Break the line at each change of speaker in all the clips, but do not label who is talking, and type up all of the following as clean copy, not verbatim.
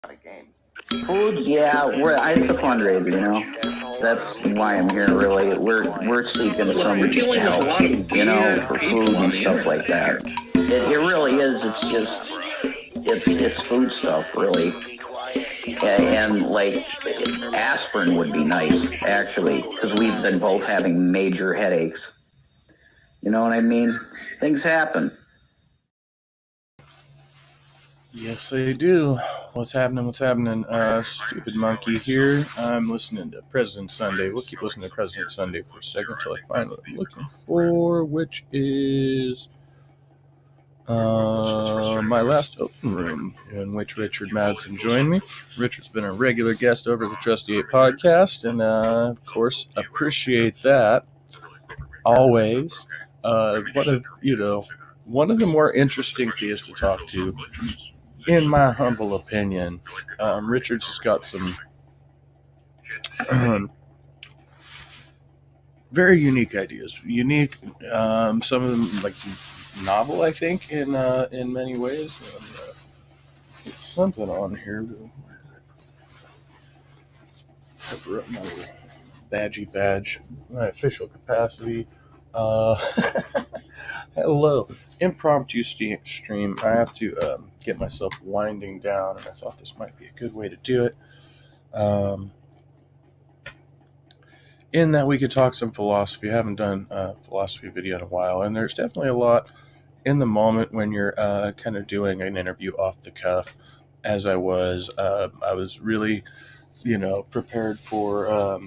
Food, yeah, it's a fundraiser, you know. That's why I'm here. Really, we're seeking some help, you know, for food and stuff like that. It really is. It's just it's food stuff, really, and like aspirin would be nice actually, because we've been both having major headaches. You know what I mean? Things happen.
Yes, they do. What's happening? What's happening? Stupid monkey here. I'm listening to President Sunday. We'll keep listening to President Sunday for a second until I find what I'm looking for, which is my last open room in which Richard Madsen joined me. Richard's been a regular guest over the Trusty 8 podcast, and of course, appreciate that always. One of the more interesting theists to talk to, in my humble opinion. Richards has got some very unique ideas. Some of them like novel, I think, in many ways. Put something on here to cover up my badge, my official capacity. Hello, impromptu stream. I have to get myself winding down, and I thought this might be a good way to do it. In that we could talk some philosophy. I haven't done a philosophy video in a while, and there's definitely a lot in the moment when you're kind of doing an interview off the cuff, as I was. I was really, prepared for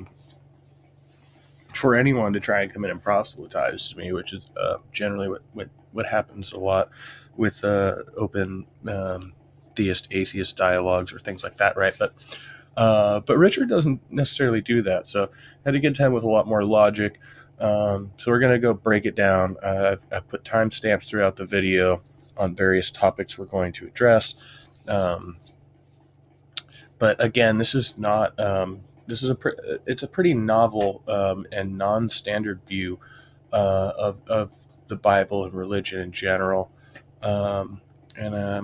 anyone to try and come in and proselytize to me, which is generally what happens a lot with open theist atheist dialogues or things like that, right? But Richard doesn't necessarily do that, so I had a good time with a lot more logic. So we're gonna go break it down. I've put timestamps throughout the video on various topics we're going to address. But again, this is not. It's a pretty novel and non-standard view of the Bible and religion in general. And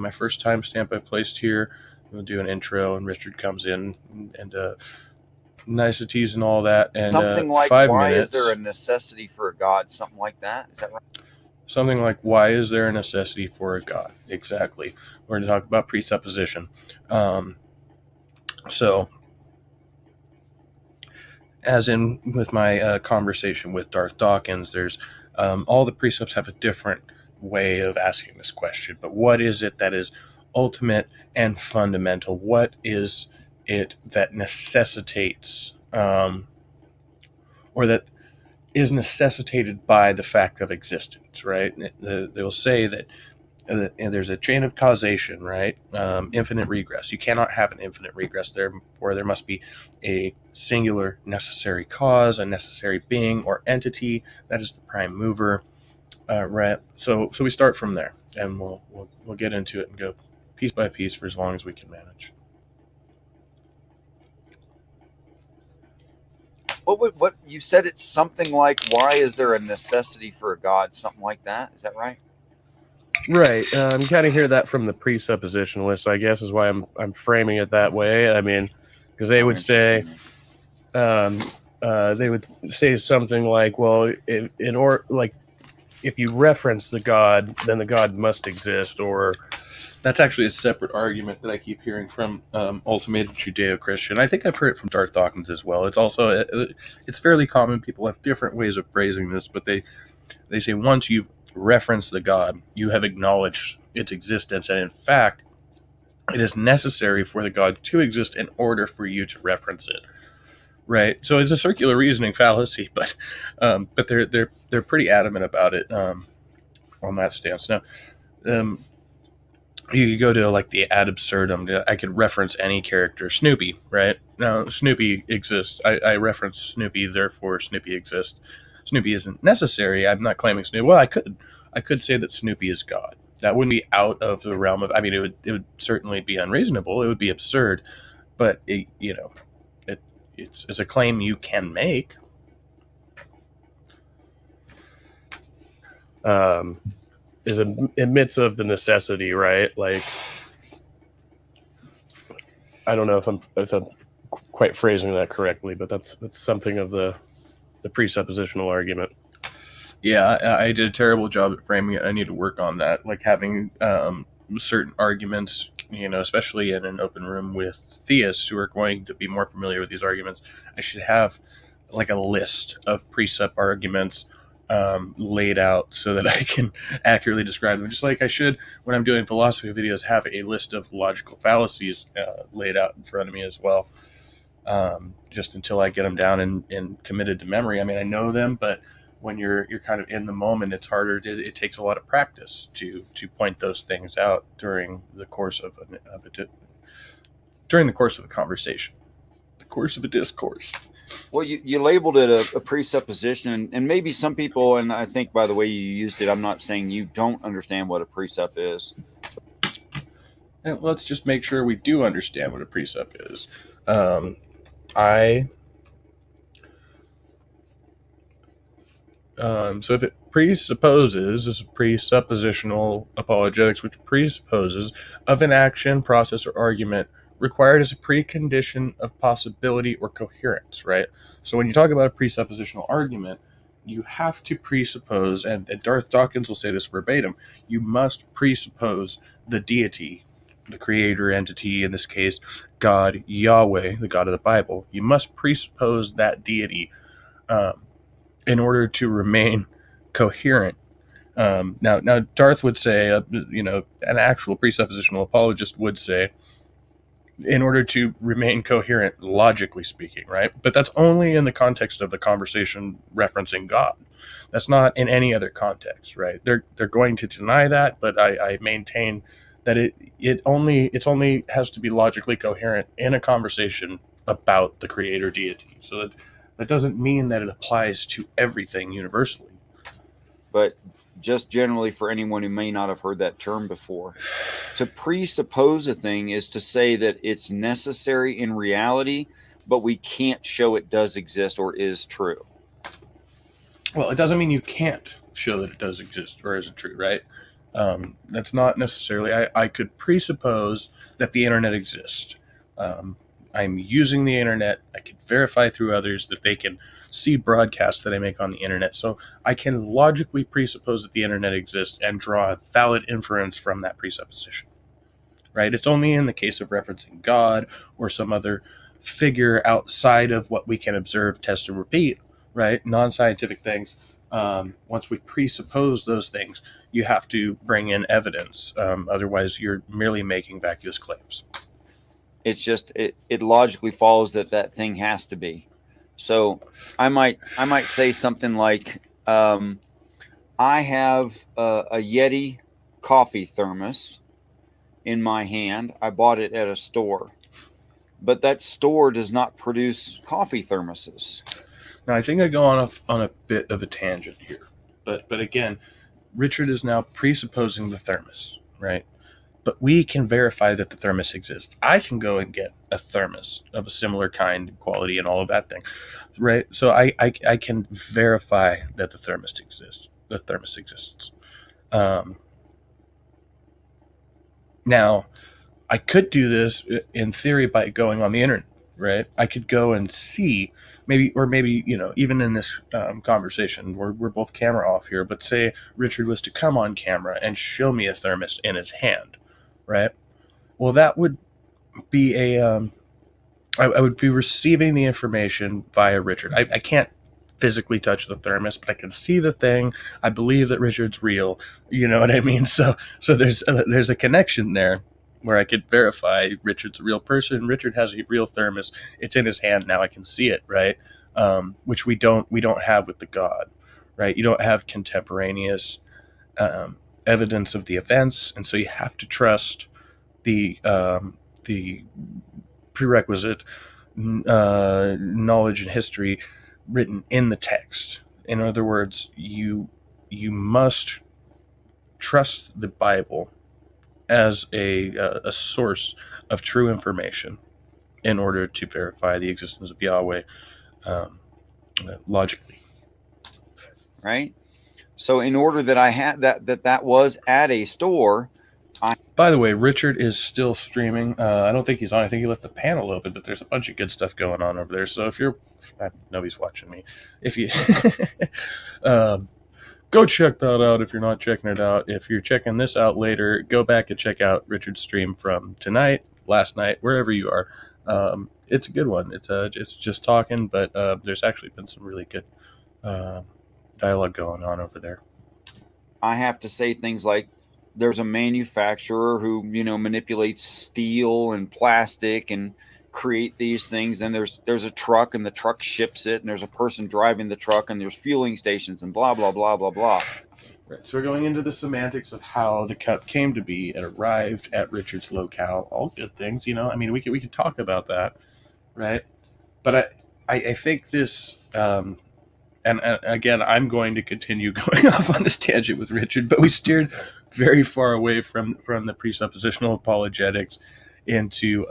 my first timestamp I placed here. We'll do an intro, and Richard comes in and niceties and all that. And
something like
5
why
minutes.
Is there a necessity for a God? Something like that. Is that right?
Something like why is there a necessity for a God? Exactly. We're going to talk about presupposition. So, as in with my conversation with Darth Dawkins, there's all the precepts have a different way of asking this question. But what is it that is ultimate and fundamental? What is it that necessitates, or that is necessitated by the fact of existence, right? They'll say that there's a chain of causation, right? Infinite regress. You cannot have an infinite regress. Therefore, there must be a singular necessary cause, a necessary being or entity that is the prime mover, right? So we start from there, and we'll get into it and go piece by piece for as long as we can manage.
What you said? It's something like why is there a necessity for a God? Something like that. Is that right?
Right. You kind of hear that from the presuppositionalists, I guess, is why I'm framing it that way. I mean, because they would say, something like, well, if you reference the God, then the God must exist, or that's actually a separate argument that I keep hearing from Ultimated Judeo-Christian. I think I've heard it from Darth Dawkins as well. It's also it's fairly common. People have different ways of phrasing this, but they say once you've referenced the God, you have acknowledged its existence, and in fact, it is necessary for the God to exist in order for you to reference it. Right, so it's a circular reasoning fallacy, but they're pretty adamant about it on that stance. Now, you could go to like the ad absurdum. I could reference any character, Snoopy, right? Now, Snoopy exists. I reference Snoopy, therefore Snoopy exists. Snoopy isn't necessary. I'm not claiming Snoopy. Well, I could say that Snoopy is God. That wouldn't be out of the realm of. I mean, it would certainly be unreasonable. It would be absurd, but it's a claim you can make. Is admits of the necessity, right? Like don't know if I'm quite phrasing that correctly, but that's something of the presuppositional argument. Yeah, I did a terrible job at framing it. I need to work on that, like having certain arguments, especially in an open room with theists who are going to be more familiar with these arguments. I should have like a list of precept arguments laid out so that I can accurately describe them. Just like I should, when I'm doing philosophy videos, have a list of logical fallacies laid out in front of me as well. Just until I get them down and committed to memory. I mean, I know them, but when you're kind of in the moment, it's harder. It takes a lot of practice to point those things out during the course of a conversation, the course of a discourse.
Well, you labeled it a presupposition, and maybe some people, and I think by the way you used it, I'm not saying you don't understand what a precept is.
And let's just make sure we do understand what a precept is. So if it presupposes, this is presuppositional apologetics, which presupposes of an action, process, or argument required as a precondition of possibility or coherence, right? So when you talk about a presuppositional argument, you have to presuppose, and Darth Dawkins will say this verbatim, you must presuppose the deity, the creator entity, in this case, God, Yahweh, the God of the Bible. You must presuppose that deity in order to remain coherent. Now, Darth would say, an actual presuppositional apologist would say, in order to remain coherent, logically speaking, right? But that's only in the context of the conversation referencing God. That's not in any other context, right? They're going to deny that, but I maintain that it only has to be logically coherent in a conversation about the creator deity. So that doesn't mean that it applies to everything universally.
But just generally for anyone who may not have heard that term before, to presuppose a thing is to say that it's necessary in reality, but we can't show it does exist or is true.
Well, it doesn't mean you can't show that it does exist or isn't true, right? That's not necessarily. I could presuppose that the internet exists. I'm using the internet. I can verify through others that they can see broadcasts that I make on the internet. So I can logically presuppose that the internet exists and draw a valid inference from that presupposition, right? It's only in the case of referencing God or some other figure outside of what we can observe, test, and repeat, right? Non-scientific things. Once we presuppose those things, you have to bring in evidence. Otherwise, you're merely making vacuous claims.
It's just it logically follows that thing has to be. So I might say something like, I have a Yeti coffee thermos in my hand. I bought it at a store, but that store does not produce coffee thermoses.
Now I think I go on a bit of a tangent here, but again, Richard is now presupposing the thermos, right? But we can verify that the thermos exists. I can go and get a thermos of a similar kind, quality, and all of that thing, right? So I can verify that the thermos exists. The thermos exists. Now, I could do this in theory by going on the internet, right? I could go and see maybe even in this conversation, we're both camera off here, but say Richard was to come on camera and show me a thermos in his hand. Right. Well, that would be I would be receiving the information via Richard. I can't physically touch the thermos, but I can see the thing. I believe that Richard's real. You know what I mean? So there's a connection there where I could verify Richard's a real person. Richard has a real thermos. It's in his hand now. I can see it. Right. Which we don't have with the God. Right. You don't have contemporaneous evidence of the events, and so you have to trust the prerequisite knowledge and history written in the text. In other words, you must trust the Bible as a source of true information in order to verify the existence of Yahweh logically.
Right. So in order that I had that was at a store,
By the way, Richard is still streaming. I don't think he's on. I think he left the panel open, but there's a bunch of good stuff going on over there. So if you're, nobody's watching me. If you go check that out if you're not checking it out. If you're checking this out later, go back and check out Richard's stream from tonight, last night, wherever you are. It's a good one. It's just talking, but there's actually been some really good dialogue going on over there.
I have to say things like, there's a manufacturer who, manipulates steel and plastic and create these things. Then there's a truck, and the truck ships it, and there's a person driving the truck, and there's fueling stations, and blah, blah, blah, blah, blah.
Right. So we're going into the semantics of how the cup came to be and arrived at Richard's locale. All good things, I mean, we could talk about that, right? But I think this, and again, I'm going to continue going off on this tangent with Richard, but we steered very far away from the presuppositional apologetics into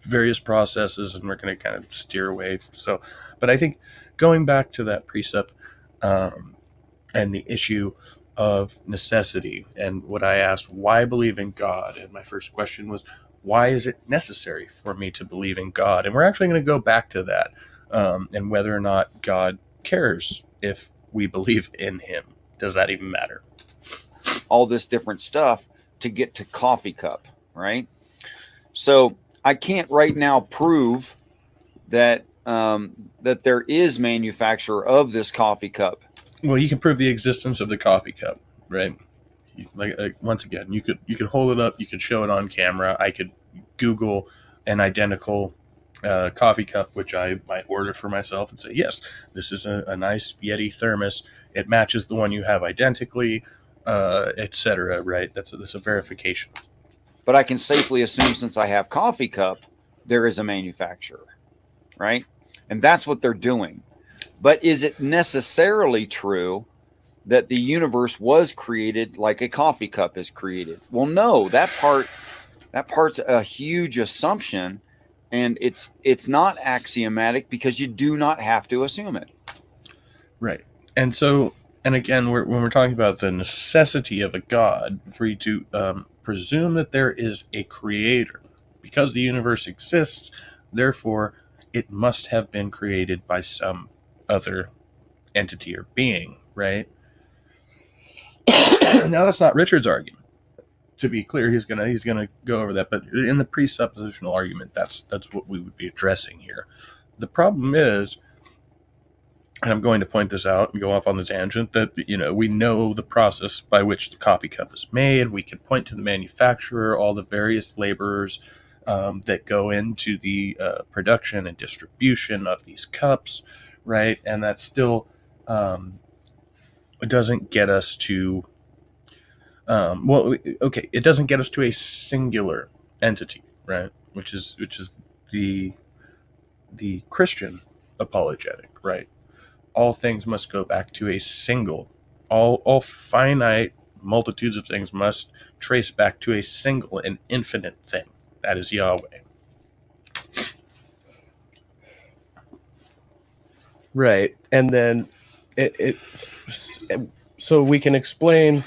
various processes, and we're going to kind of steer away. So, but I think going back to that precept and the issue of necessity, and what I asked, why believe in God? And my first question was, why is it necessary for me to believe in God? And we're actually going to go back to that, and whether or not God cares if we believe in him. Does that even matter?
All this different stuff to get to coffee cup, right? So I can't right now prove that that there is manufacturer of this coffee cup.
Well, you can prove the existence of the coffee cup, right? Once again, you could hold it up, you could show it on camera. I could Google an identical coffee cup, which I might order for myself, and say, yes, this is a nice Yeti thermos. It matches the one you have identically, etc. Right? That's a verification.
But I can safely assume, since I have coffee cup, there is a manufacturer, right? And that's what they're doing. But is it necessarily true that the universe was created like a coffee cup is created? Well, no, that part's a huge assumption, and it's not axiomatic, because you do not have to assume it.
Right. And so, and again, when we're talking about the necessity of a God, for you to presume that there is a creator, because the universe exists, therefore it must have been created by some other entity or being, right? Now, that's not Richard's argument. To be clear, he's gonna go over that, but in the presuppositional argument, that's what we would be addressing here. The problem is, and I'm going to point this out and go off on the tangent, that we know the process by which the coffee cup is made. We can point to the manufacturer, all the various laborers that go into the production and distribution of these cups, right? And that still it doesn't get us to it doesn't get us to a singular entity, right? Which is the Christian apologetic, right? All things must go back to a single, all finite multitudes of things must trace back to a single and infinite thing. That is Yahweh.
Right. And then so we can explain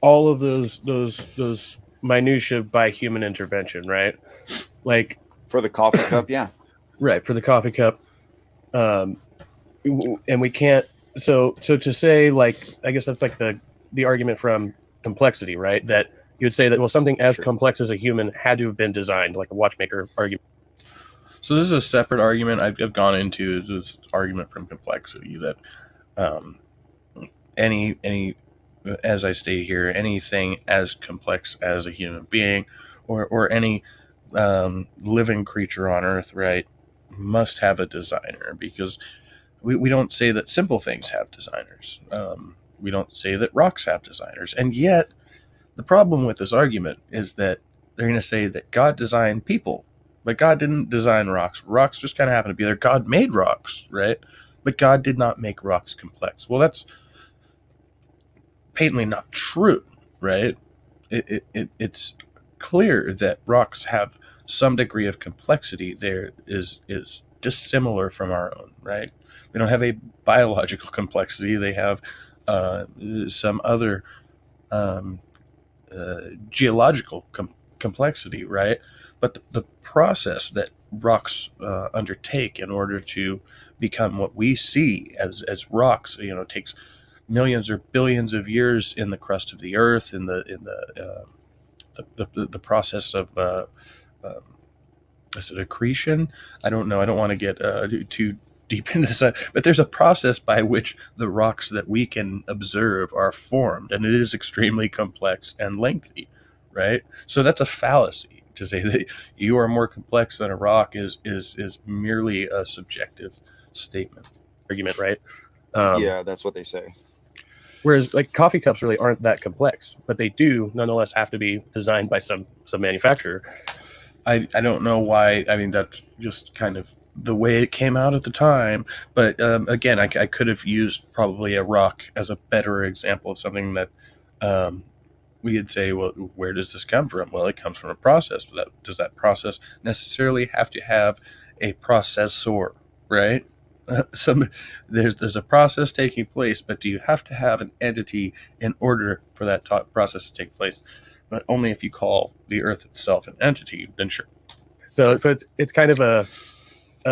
all of those minutia by human intervention, right? Like
for the coffee cup, yeah.
Right, for the coffee cup. And we can't, so to say, like, I guess that's like the argument from complexity, right? That you would say that, well, something as complex as a human had to have been designed, like a watchmaker argument.
So this is a separate argument I've gone into, this argument from complexity, that any as I state here, anything as complex as a human being or any living creature on Earth, right, must have a designer, because we don't say that simple things have designers. We don't say that rocks have designers. And yet, the problem with this argument is that they're going to say that God designed people, but God didn't design rocks. Rocks just kind of happen to be there. God made rocks, right? But God did not make rocks complex. Well, that's patently not true, right? It's clear that rocks have some degree of complexity there is dissimilar from our own, right? They don't have a biological complexity. They have some other geological complexity, right? But the process that rocks undertake in order to become what we see as rocks, takes millions or billions of years in the crust of the earth, in the process of is it accretion? I don't know. I don't want to get too deep into this, but there's a process by which the rocks that we can observe are formed, and it is extremely complex and lengthy, right? So that's a fallacy to say that you are more complex than a rock is merely a subjective statement
argument, right?
Yeah, that's what they say.
Whereas like coffee cups really aren't that complex, but they do nonetheless have to be designed by some manufacturer.
I don't know why. I mean, that's just kind of the way it came out at the time. But again, I could have used probably a rock as a better example of something that we could say, well, where does this come from? Well, it comes from a process. But does that process necessarily have to have a processor, right? There's a process taking place, but do you have to have an entity in order for that process to take place? But only if you call the Earth itself an entity, then sure.
So it's kind of a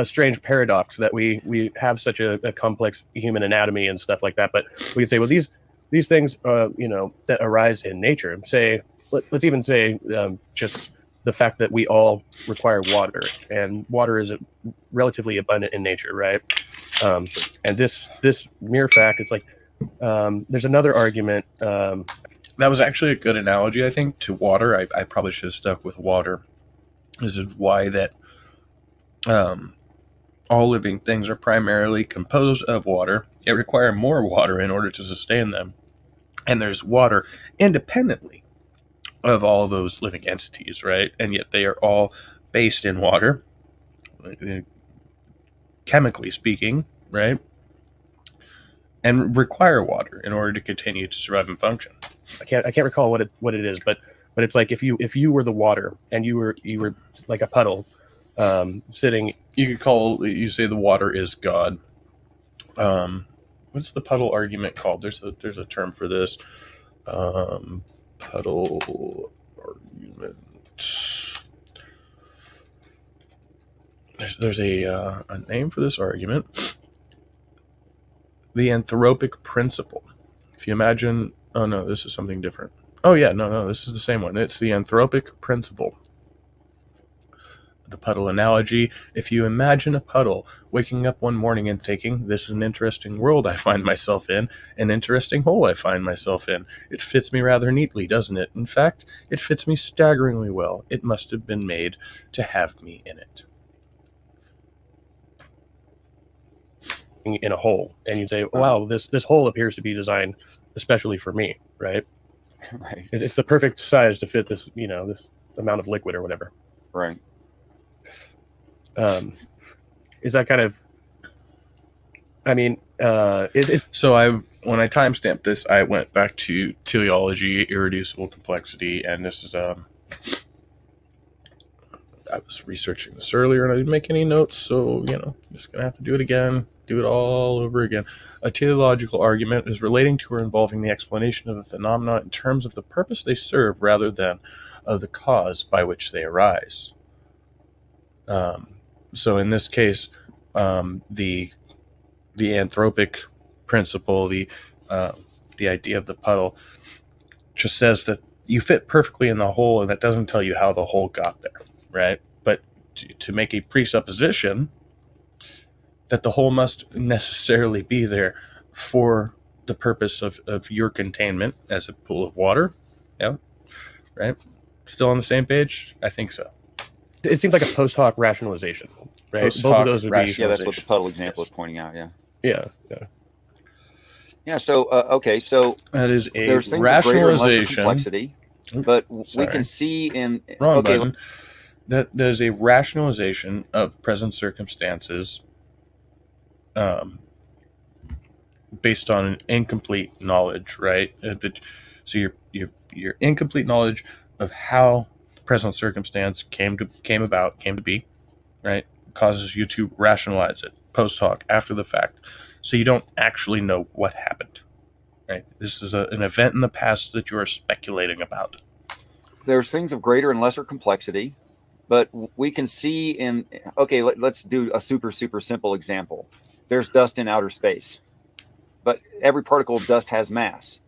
strange paradox that we have such a complex human anatomy and stuff like that, but we can say, well, these things, that arise in nature. Say, let's even say just the fact that we all require water, and water is relatively abundant in nature, right? And this mere fact, it's like there's another argument.
That was actually a good analogy, I think, to water. I probably should have stuck with water. This is why that all living things are primarily composed of water. They require more water in order to sustain them. And there's water independently of all those living entities, right? And yet they are all based in water, chemically speaking, right? And require water in order to continue to survive and function.
I can't recall what it is, but it's like if you were the water and you were like a puddle sitting.
You say the water is God. What's the puddle argument called? There's a term for this. Puddle argument. There's a name for this argument. The anthropic principle. If you imagine, oh no, this is something different. Oh yeah, no, this is the same one. It's the anthropic principle. The puddle analogy. If you imagine a puddle waking up one morning and thinking, this is an interesting world I find myself in, an interesting hole I find myself in. It fits me rather neatly, doesn't it? In fact, it fits me staggeringly well. It must have been made to have me in it.
In a hole, and you'd say, wow, this hole appears to be designed especially for me, right?
Right.
It's the perfect size to fit this, this amount of liquid or whatever.
Right.
Is that kind of, I mean,
so when I timestamped this, I went back to teleology, irreducible complexity, and this is I was researching this earlier and I didn't make any notes, so just gonna have to do it again, do it all over again. A teleological argument is relating to or involving the explanation of a phenomena in terms of the purpose they serve rather than of the cause by which they arise. So in this case, the anthropic principle, the idea of the puddle, just says that you fit perfectly in the hole, and that doesn't tell you how the hole got there, right? But to make a presupposition that the hole must necessarily be there for the purpose of your containment as a pool of water, yeah, right? Still on the same page? I think so.
It seems like a post hoc rationalization, right?
Post
Both
hoc
of those would be.
Yeah, that's what the puddle example is pointing out. Yeah.
Yeah.
So okay, so
that is a
there's things
rationalization.
Complexity, but we can see in
wrong button. That there's a rationalization of present circumstances, based on an incomplete knowledge, right? So your incomplete knowledge of how the present circumstance came to be, right, causes you to rationalize it post hoc, after the fact, so you don't actually know what happened, Right? This is an event in the past that you are speculating about.
There's things of greater and lesser complexity, but we can see in, okay, let's do a super simple example. There's dust in outer space, but every particle of dust has mass,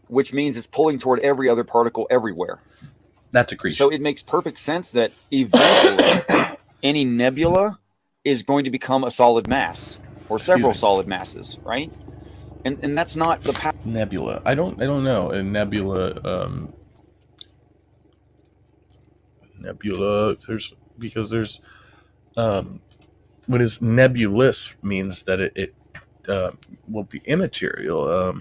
which means it's pulling toward every other particle everywhere.
That's accretion.
So it makes perfect sense that eventually any nebula is going to become a solid mass or several solid masses, right? And that's not the power.
Nebula. I don't know. A nebula. Nebula. There's what is nebulous means that it will be immaterial.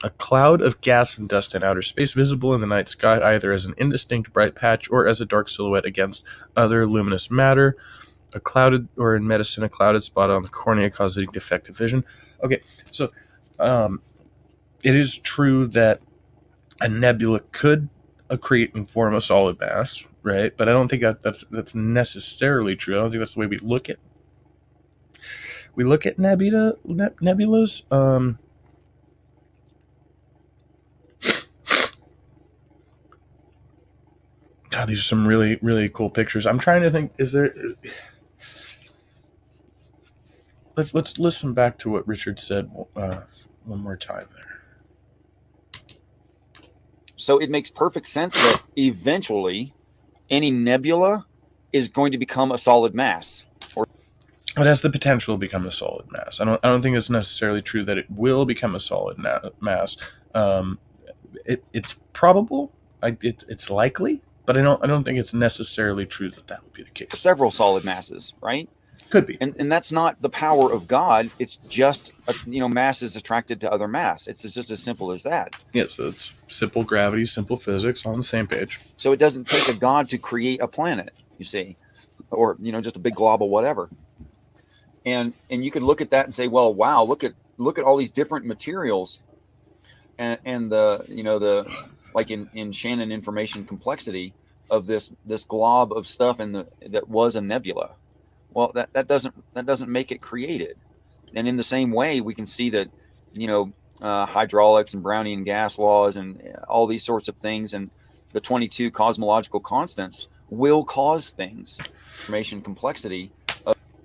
A cloud of gas and dust in outer space, visible in the night sky either as an indistinct bright patch or as a dark silhouette against other luminous matter. A clouded, or in medicine, a clouded spot on the cornea causing defective vision. Okay, so it is true that a nebula could accrete and form a solid mass, right? But I don't think that's necessarily true. I don't think that's the way we look at nebulas. God, these are some really, really cool pictures. I'm trying to think. Is there? Let's listen back to what Richard said one more time there.
So it makes perfect sense that eventually any nebula is going to become a solid mass.
It has the potential to become a solid mass. I don't think it's necessarily true that it will become a solid mass. It's probable. It's likely, but I don't think it's necessarily true that will be the case.
Several solid masses, right?
Could be.
And that's not the power of God. It's just, mass is attracted to other mass. It's just as simple as that.
Yeah, so it's simple gravity, simple physics, on the same page.
So it doesn't take a God to create a planet, you see, or, just a big glob of whatever. And you could look at that and say, well, wow, look at all these different materials and the like in Shannon information complexity of this glob of stuff that was a nebula. Well, that doesn't make it created. And in the same way, we can see that, hydraulics and Brownian gas laws and all these sorts of things and the 22 cosmological constants will cause things. Information complexity.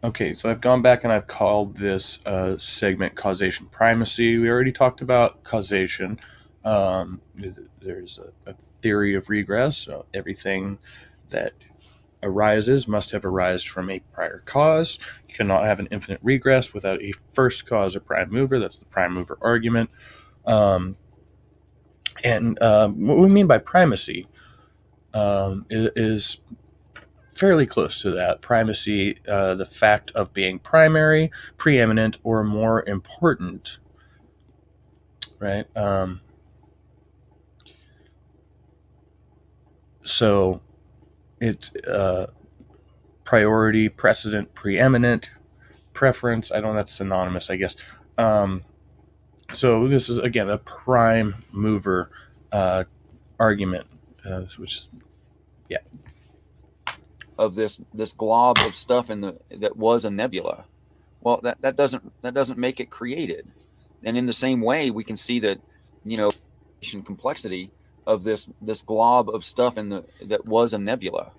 Okay, so I've gone back and I've called this segment causation primacy. We already talked about causation. There's a theory of regress. So everything that arises must have arisen from a prior cause. You cannot have an infinite regress without a first cause or prime mover. That's the prime mover argument. And what we mean by primacy is fairly close to that. Primacy, the fact of being primary, preeminent, or more important, right? So it's priority, precedent, preeminent, preference. I don't know, that's synonymous, I guess. So this is, again, a prime mover argument, which is, yeah.
Of this glob of stuff that was a nebula. Well, that doesn't make it created. And in the same way, we can see that, complexity of this glob of stuff that was a nebula.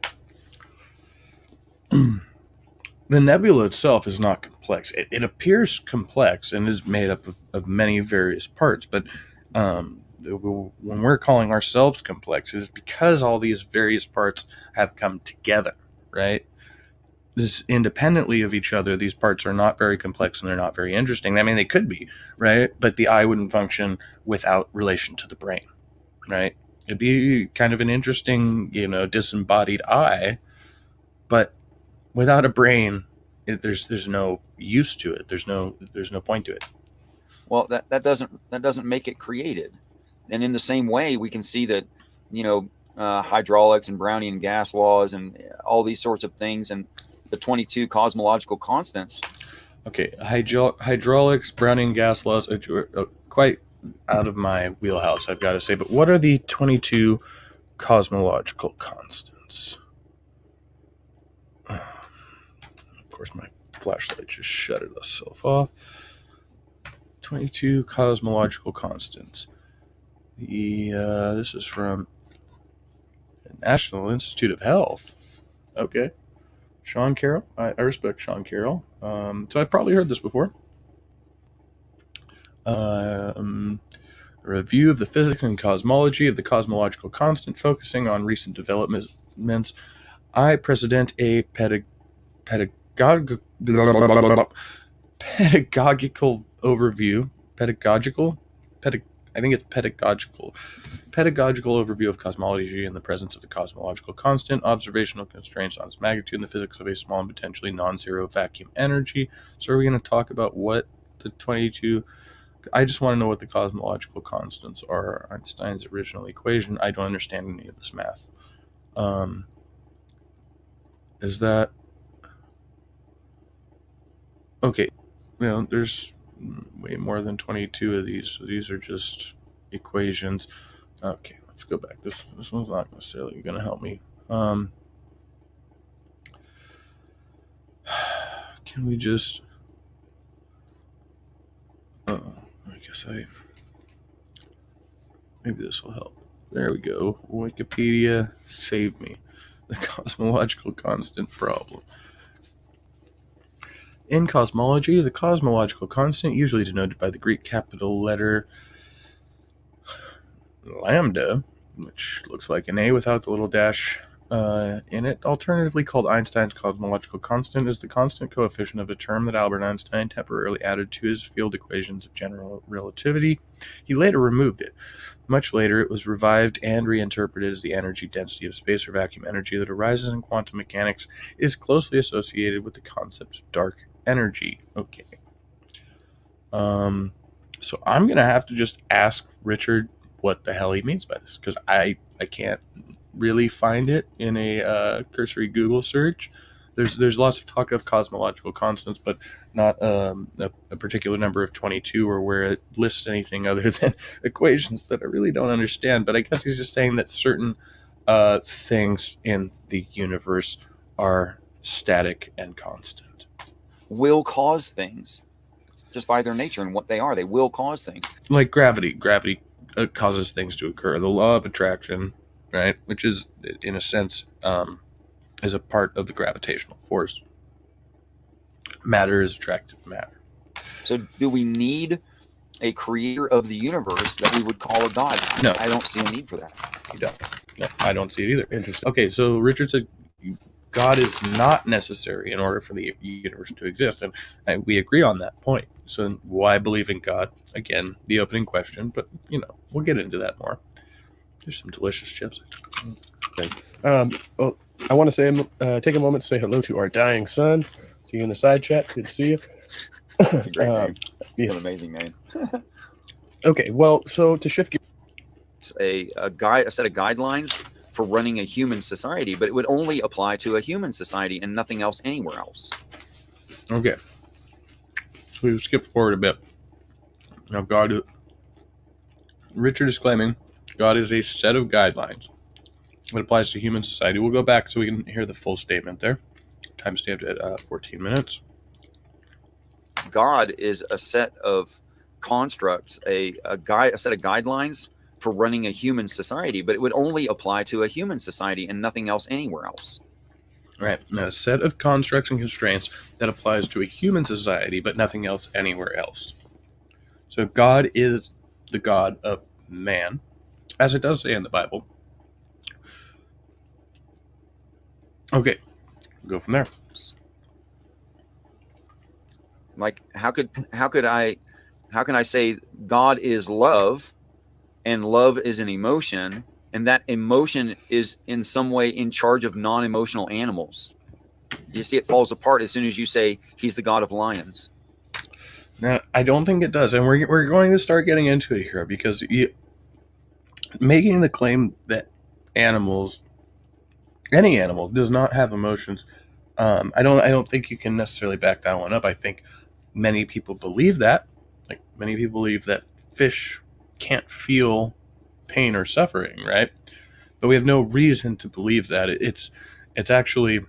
The nebula itself is not complex. It appears complex and is made up of many various parts, but when we're calling ourselves complex, it is because all these various parts have come together, right? This independently of each other, these parts are not very complex and they're not very interesting. I mean, they could be, right? But the eye wouldn't function without relation to the brain, right? It'd be kind of an interesting, disembodied eye, but without a brain, there's no use to it. There's no point to it.
Well, that doesn't make it created. And in the same way, we can see that, hydraulics and Brownian gas laws and all these sorts of things and the 22 cosmological constants.
Okay, hydraulics, Brownian gas laws are quite out of my wheelhouse, I've got to say. But what are the 22 cosmological constants? Of course, my flashlight just shut itself off. 22 cosmological constants. This is from the National Institute of Health. Okay. Sean Carroll. I respect Sean Carroll. So I've probably heard this before. A review of the physics and cosmology of the cosmological constant, focusing on recent developments. I present a pedagogical overview. I think it's pedagogical overview of cosmology in the presence of the cosmological constant, observational constraints on its magnitude, and the physics of a small and potentially non-zero vacuum energy. So are we going to talk about what the 22... I just want to know what the cosmological constants are. Einstein's original equation. I don't understand any of this math. Is that... Okay. There's way more than 22 of these. So these are just equations. Okay, let's go back. This one's not necessarily going to help me. Can we just... Maybe this will help. There we go. Wikipedia, save me. The cosmological constant problem. In cosmology, the cosmological constant, usually denoted by the Greek capital letter lambda, which looks like an A without the little dash in it, alternatively called Einstein's cosmological constant, is the constant coefficient of a term that Albert Einstein temporarily added to his field equations of general relativity. He later removed it. Much later, it was revived and reinterpreted as the energy density of space or vacuum energy that arises in quantum mechanics is closely associated with the concept of dark energy. Okay. So I'm going to have to just ask Richard what the hell he means by this, because I can't really find it in a cursory Google search. There's lots of talk of cosmological constants, but not a particular number of 22 or where it lists anything other than equations that I really don't understand. But I guess he's just saying that certain things in the universe are static and constant.
Will cause things just by their nature and what they are. They will cause things.
Like gravity. Gravity causes things to occur. The law of attraction, right, which is, in a sense, is a part of the gravitational force. Matter is attracted to matter.
So do we need a creator of the universe that we would call a god?
No.
I don't see a need for that.
You don't. No, I don't see it either.
Interesting.
Okay, so Richard said God is not necessary in order for the universe to exist, and we agree on that point. So why believe in God? Again, the opening question, but we'll get into that more. There's some delicious chips.
Well, I want to say, take a moment to say hello to our dying son. See you in the side chat. Good to see you.
It's a great name.
Yes.
It's an amazing name.
Okay, well, so to shift gears.
It's a set of guidelines for running a human society, but it would only apply to a human society and nothing else anywhere else.
Okay. So we've skipped forward a bit. Now, Richard is claiming God is a set of guidelines. It applies to human society. We'll go back so we can hear the full statement there. Time stamped at 14 minutes.
God is a set of constructs, a set of guidelines for running a human society, but it would only apply to a human society and nothing else anywhere else.
Right. Now, a set of constructs and constraints that applies to a human society, but nothing else anywhere else. So God is the God of man, as it does say in the Bible. Okay, we'll go from there.
Like, how can I say God is love, and love is an emotion, and that emotion is in some way in charge of non-emotional animals? You see, it falls apart as soon as you say he's the God of lions.
Now, I don't think it does, and we're going to start getting into it here, because making the claim that any animal does not have emotions, I don't think you can necessarily back that one up. I think many people believe that. Like, many people believe that fish can't feel pain or suffering, right? But we have no reason to believe that. It's actually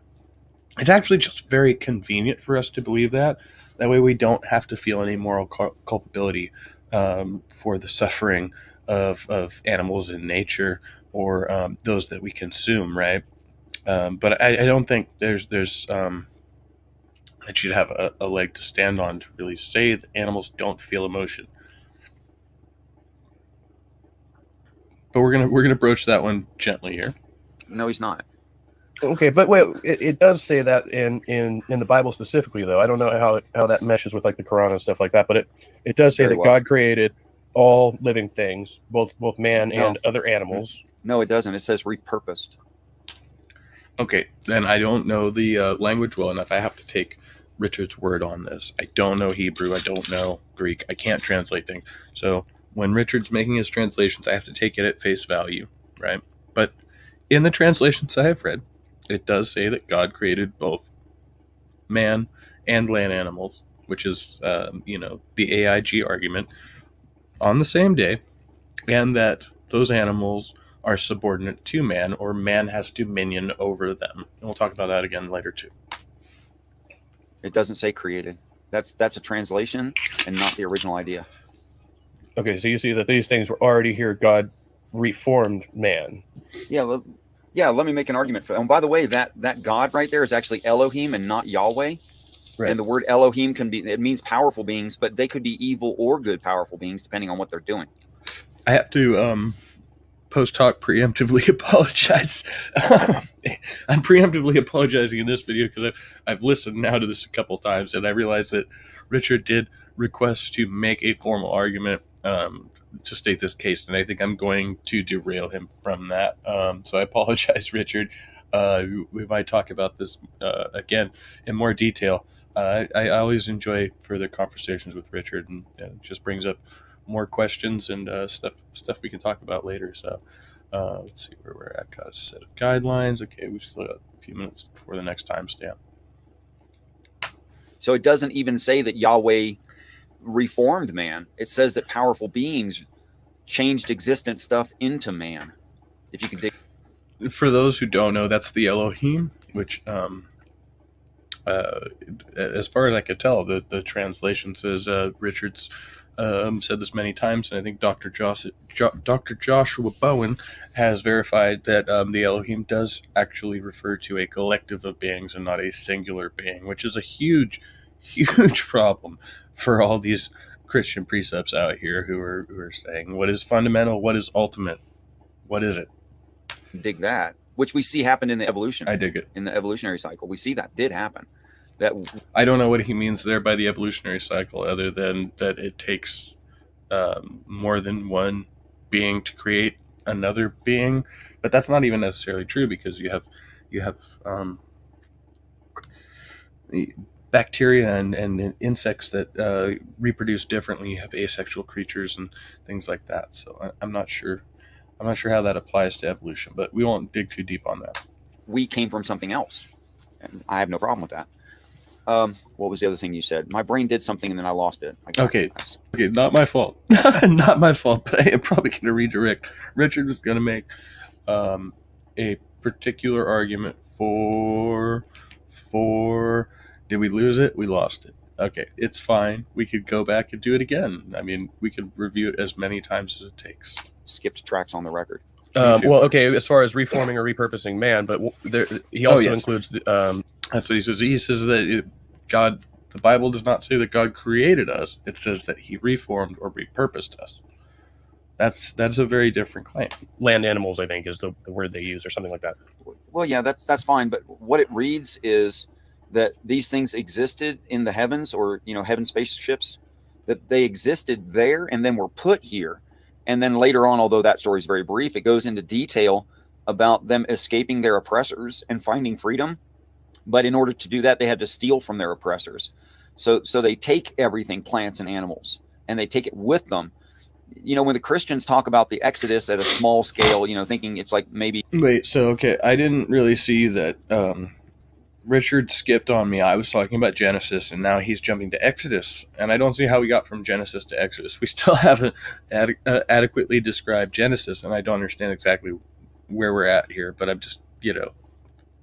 just very convenient for us to believe that That way we don't have to feel any moral culpability for the suffering of animals in nature or those that we consume, right? But I don't think there's that you'd have a leg to stand on to really say that animals don't feel emotion. But we're gonna broach that one gently here.
No, he's not.
Okay, but wait, it does say that in the Bible specifically, though. I don't know how that meshes with like the Quran and stuff like that, but it does say
Very
that
well.
God created all living things, both man
No.
and other animals.
No, it doesn't. It says repurposed.
Okay, then I don't know the language well enough. I have to take Richard's word on this. I don't know Hebrew. I don't know Greek. I can't translate things. So when Richard's making his translations, I have to take it at face value, right? But in the translations I have read, it does say that God created both man and land animals, which is, the AIG argument, on the same day, and that those animals are subordinate to man, or man has dominion over them. And we'll talk about that again later too.
It doesn't say created. That's a translation and not the original idea.
Okay, so you see that these things were already here. God reformed man.
Yeah, let me make an argument for that. And by the way, that God right there is actually Elohim and not Yahweh.
Right.
And the word Elohim it means powerful beings, but they could be evil or good powerful beings depending on what they're doing.
I have to post hoc preemptively apologize. I'm preemptively apologizing in this video because I've listened now to this a couple times, and I realized that Richard did request to make a formal argument to state this case, and I think I'm going to derail him from that. So I apologize, Richard. We might talk about this again in more detail. I always enjoy further conversations with Richard, and it just brings up more questions and stuff we can talk about later. So let's see where we're at. Got a set of guidelines. Okay, we still got a few minutes before the next timestamp.
So it doesn't even say that Yahweh reformed man. It says that powerful beings changed existent stuff into man. If you can dig.
For those who don't know, that's the Elohim, which as far as I could tell, the translation says Richard's said this many times, and I think Dr. Joshua Bowen has verified that the Elohim does actually refer to a collective of beings and not a singular being, which is a huge problem for all these Christian precepts out here who are saying what is fundamental, what is ultimate, what is it?
Dig that, which we see happened in the evolution.
I dig it.
In the evolutionary cycle, we see that did happen. That
I don't know what he means there by the evolutionary cycle, other than that it takes more than one being to create another being. But that's not even necessarily true, because you have bacteria and insects that reproduce differently. You have asexual creatures and things like that. So I'm not sure how that applies to evolution, but we won't dig too deep on that.
We came from something else, and I have no problem with that. What was the other thing you said? My brain did something and then I lost it.
Okay, not my fault. Not my fault, but I am probably going to redirect. Richard was going to make a particular argument for. Did we lose it? We lost it. Okay, it's fine. We could go back and do it again. I mean, we could review it as many times as it takes.
Skipped tracks on the record.
Well, okay, as far as reforming or repurposing man, but he also includes
that's what he says. He says that God, the Bible does not say that God created us. It says that he reformed or repurposed us. That's a very different claim.
Land animals, I think, is the word they use, or something like that.
Well, yeah, that's fine. But what it reads is that these things existed in the heavens, or heaven spaceships, that they existed there and then were put here. And then later on, although that story is very brief, it goes into detail about them escaping their oppressors and finding freedom. But in order to do that, they had to steal from their oppressors. So they take everything, plants and animals, and they take it with them. When the Christians talk about the Exodus at a small scale, thinking it's like maybe.
Wait, so, okay, I didn't really see that Richard skipped on me. I was talking about Genesis, and now he's jumping to Exodus. And I don't see how we got from Genesis to Exodus. We still haven't adequately described Genesis, and I don't understand exactly where we're at here. But I'm just,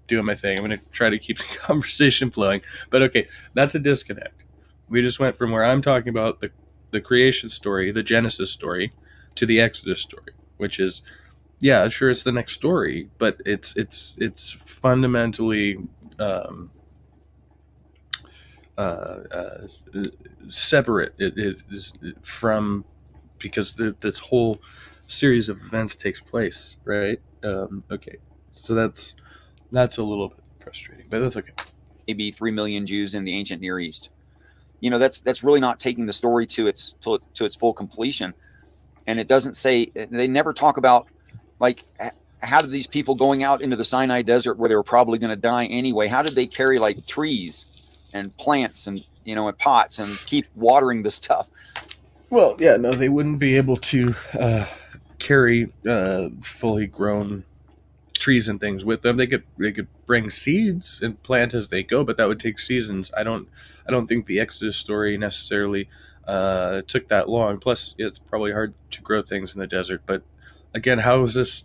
doing my thing. I'm going to try to keep the conversation flowing. But okay, that's a disconnect. We just went from where I'm talking about the creation story, the Genesis story, to the Exodus story, which is, yeah, sure, it's the next story, but it's fundamentally uh, uh, separate. It is from, because this whole series of events takes place, right? Okay, so that's a little bit frustrating, but that's okay.
Maybe 3 million Jews in the ancient Near East. You know, that's really not taking the story to its full completion. And it doesn't say, they never talk about, like, how did these people going out into the Sinai desert where they were probably going to die anyway, how did they carry like trees and plants and, you know, and pots and keep watering the stuff?
Well, yeah, no, they wouldn't be able to carry fully grown trees and things with them. They could bring seeds and plant as they go, but that would take seasons. I don't think the Exodus story necessarily took that long. Plus, it's probably hard to grow things in the desert. But again, how is this?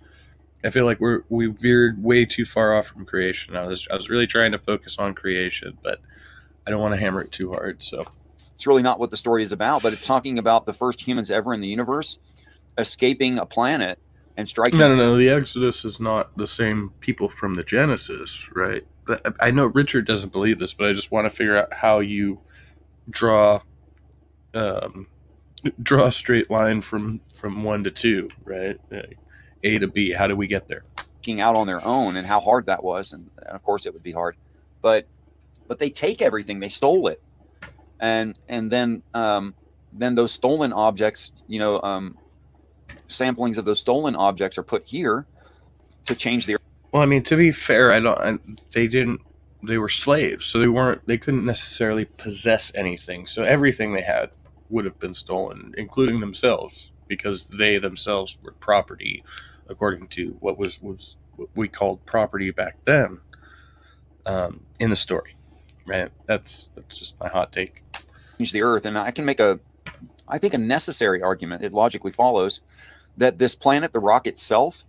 I feel like we veered way too far off from creation. I was really trying to focus on creation, but I don't want to hammer it too hard. So
it's really not what the story is about. But it's talking about the first humans ever in the universe escaping a planet and striking.
No. The Exodus is not the same people from the Genesis, right? But I know Richard doesn't believe this, but I just want to figure out how you draw a straight line from 1 to 2, right? A to B. How do we get there?
Out on their own, and how hard that was, and of course it would be hard. But they take everything. They stole it, and then those stolen objects, you know, samplings of those stolen objects are put here to change the.
Well, I mean, to be fair, they were slaves, so they couldn't necessarily possess anything. So everything they had would have been stolen, including themselves, because they themselves were property, according to what was what we called property back then, in the story, right? That's just my hot take.
Change the earth, and I can make I think a necessary argument. It logically follows that this planet, the rock itself,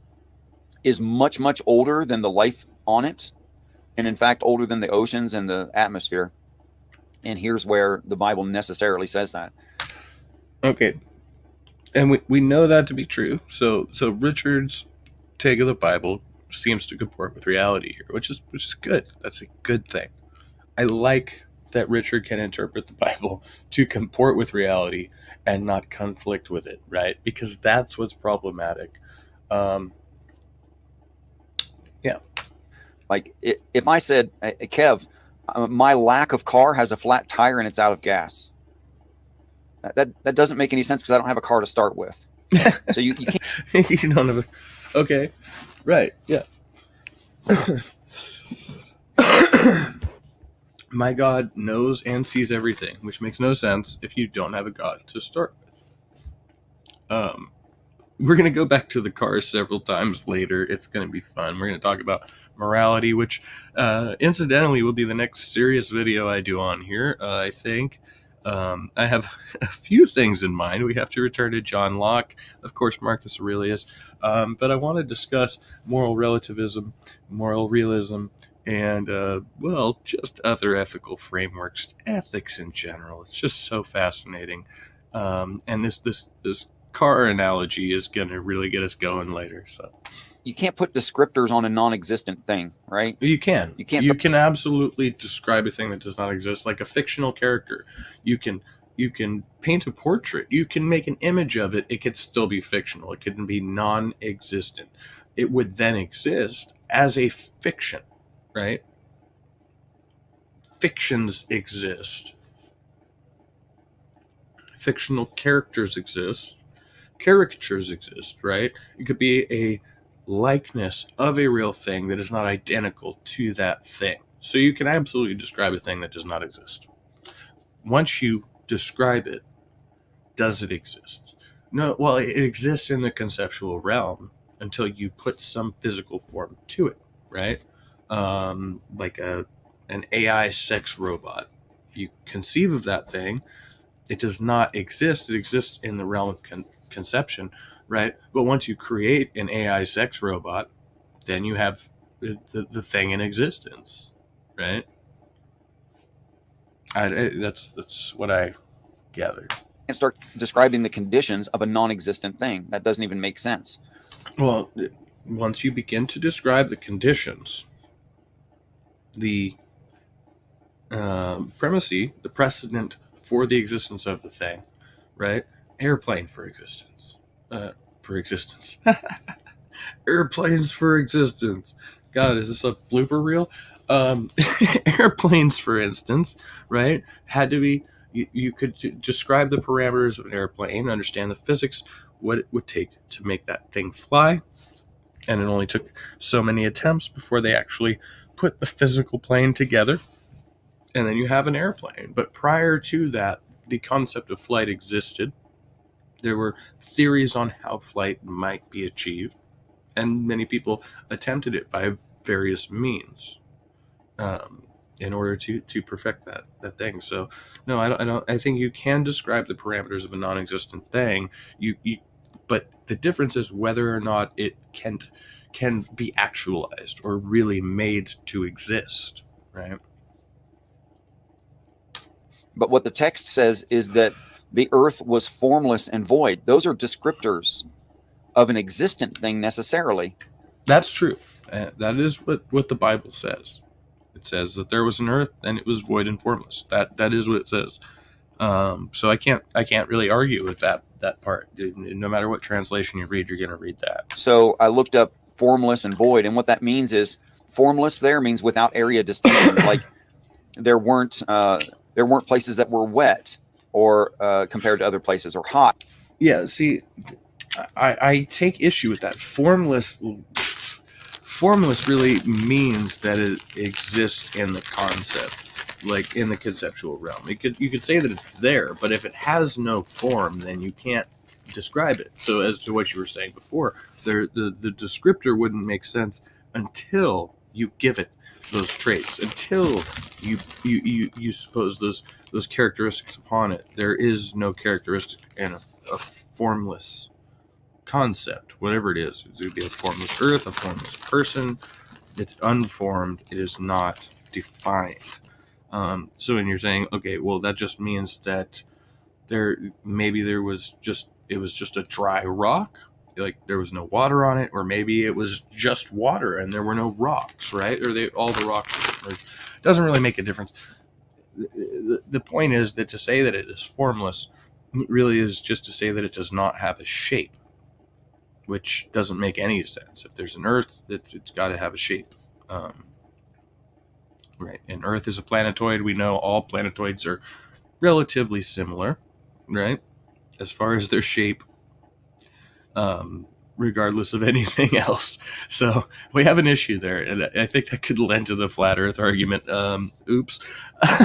is much, much older than the life on it, and in fact older than the oceans and the atmosphere. And here's where the Bible necessarily says that.
Okay, and we know that to be true. So Richard's take of the Bible seems to comport with reality here, which is good. That's a good thing. I like that Richard can interpret the Bible to comport with reality and not conflict with it, right? Because that's what's problematic. Yeah.
Like if I said, hey, Kev, my lack of car has a flat tire and it's out of gas. That doesn't make any sense because I don't have a car to start with. So you can't.
You don't have a. Okay. Right. Yeah. My God knows and sees everything, which makes no sense if you don't have a God to start with. We're going to go back to the cars several times later. It's going to be fun. We're going to talk about morality, which incidentally will be the next serious video I do on here, I think. I have a few things in mind. We have to return to John Locke, of course, Marcus Aurelius, but I want to discuss moral relativism, moral realism, and, well, just other ethical frameworks, ethics in general. It's just so fascinating. And this car analogy is going to really get us going later. So
you can't put descriptors on a non-existent thing, right?
You can.
You can't.
You can absolutely describe a thing that does not exist, like a fictional character. You can paint a portrait. You can make an image of it. It could still be fictional. It could be non-existent. It would then exist as a fiction, right? Fictions exist. Fictional characters exist. Caricatures exist, right? It could be a likeness of a real thing that is not identical to that thing. So you can absolutely describe a thing that does not exist. Once you describe it, does it exist? No, well, it exists in the conceptual realm until you put some physical form to it, right? Like an AI sex robot. You conceive of that thing. It does not exist. It exists in the realm of conception, right? But once you create an AI sex robot, then you have the thing in existence, right? That's what I gathered.
And start describing the conditions of a non-existent thing. That doesn't even make sense.
Well, once you begin to describe the conditions, the primacy, the precedent for the existence of the thing, right? Airplane for existence. For existence. Airplanes for existence. God, is this a blooper reel? Airplanes, for instance, right, had to be. You could describe the parameters of an airplane, understand the physics, what it would take to make that thing fly, and it only took so many attempts before they actually put the physical plane together, and then you have an airplane. But prior to that, the concept of flight existed. There were theories on how flight might be achieved, and many people attempted it by various means in order to perfect that thing. So no, I don't. I think you can describe the parameters of a non-existent thing. But the difference is whether or not it can be actualized or really made to exist, right?
But what the text says is that the earth was formless and void. Those are descriptors of an existent thing necessarily.
That's true. That is what the Bible says. It says that there was an earth and it was void and formless. That is what it says. So I can't really argue with that part. No matter what translation you read, you're going to read that.
So I looked up formless and void, and what that means is formless there means without area distinctions. Like there weren't places that were wet or compared to other places, or hot.
Yeah, see, I take issue with that. Formless really means that it exists in the concept, like in the conceptual realm. You could say that it's there, but if it has no form, then you can't describe it. So as to what you were saying before, the descriptor wouldn't make sense until you give it those traits, until you suppose those characteristics upon it. There is no characteristic in a formless concept, whatever it is. It would be a formless earth, a formless person. It's unformed. It is not defined. So when you're saying, okay, well, that just means that it was just a dry rock, like there was no water on it, or maybe it was just water and there were no rocks, right? Or all the rocks were submerged. It doesn't really make a difference. The point is that to say that it is formless really is just to say that it does not have a shape, which doesn't make any sense. If there's an earth, it's got to have a shape. Right. And Earth is a planetoid. We know all planetoids are relatively similar, right? As far as their shape, regardless of anything else. So we have an issue there. And I think that could lend to the flat Earth argument. Oops.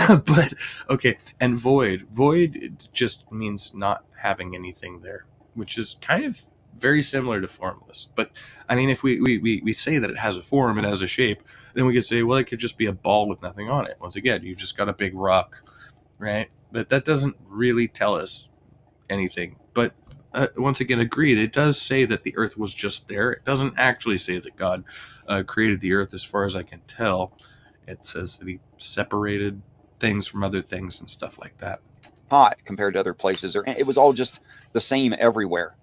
But, okay. And void. Void just means not having anything there, which is kind of very similar to formless. But I mean, if we say that it has a form, it has a shape, then we could say, well, it could just be a ball with nothing on it. Once again, you've just got a big rock, right? But that doesn't really tell us anything. But once again, agreed, it does say that the earth was just there. It doesn't actually say that God created the earth, as far as I can tell. It says that he separated things from other things and stuff like that.
Hot compared to other places, or it was all just the same everywhere.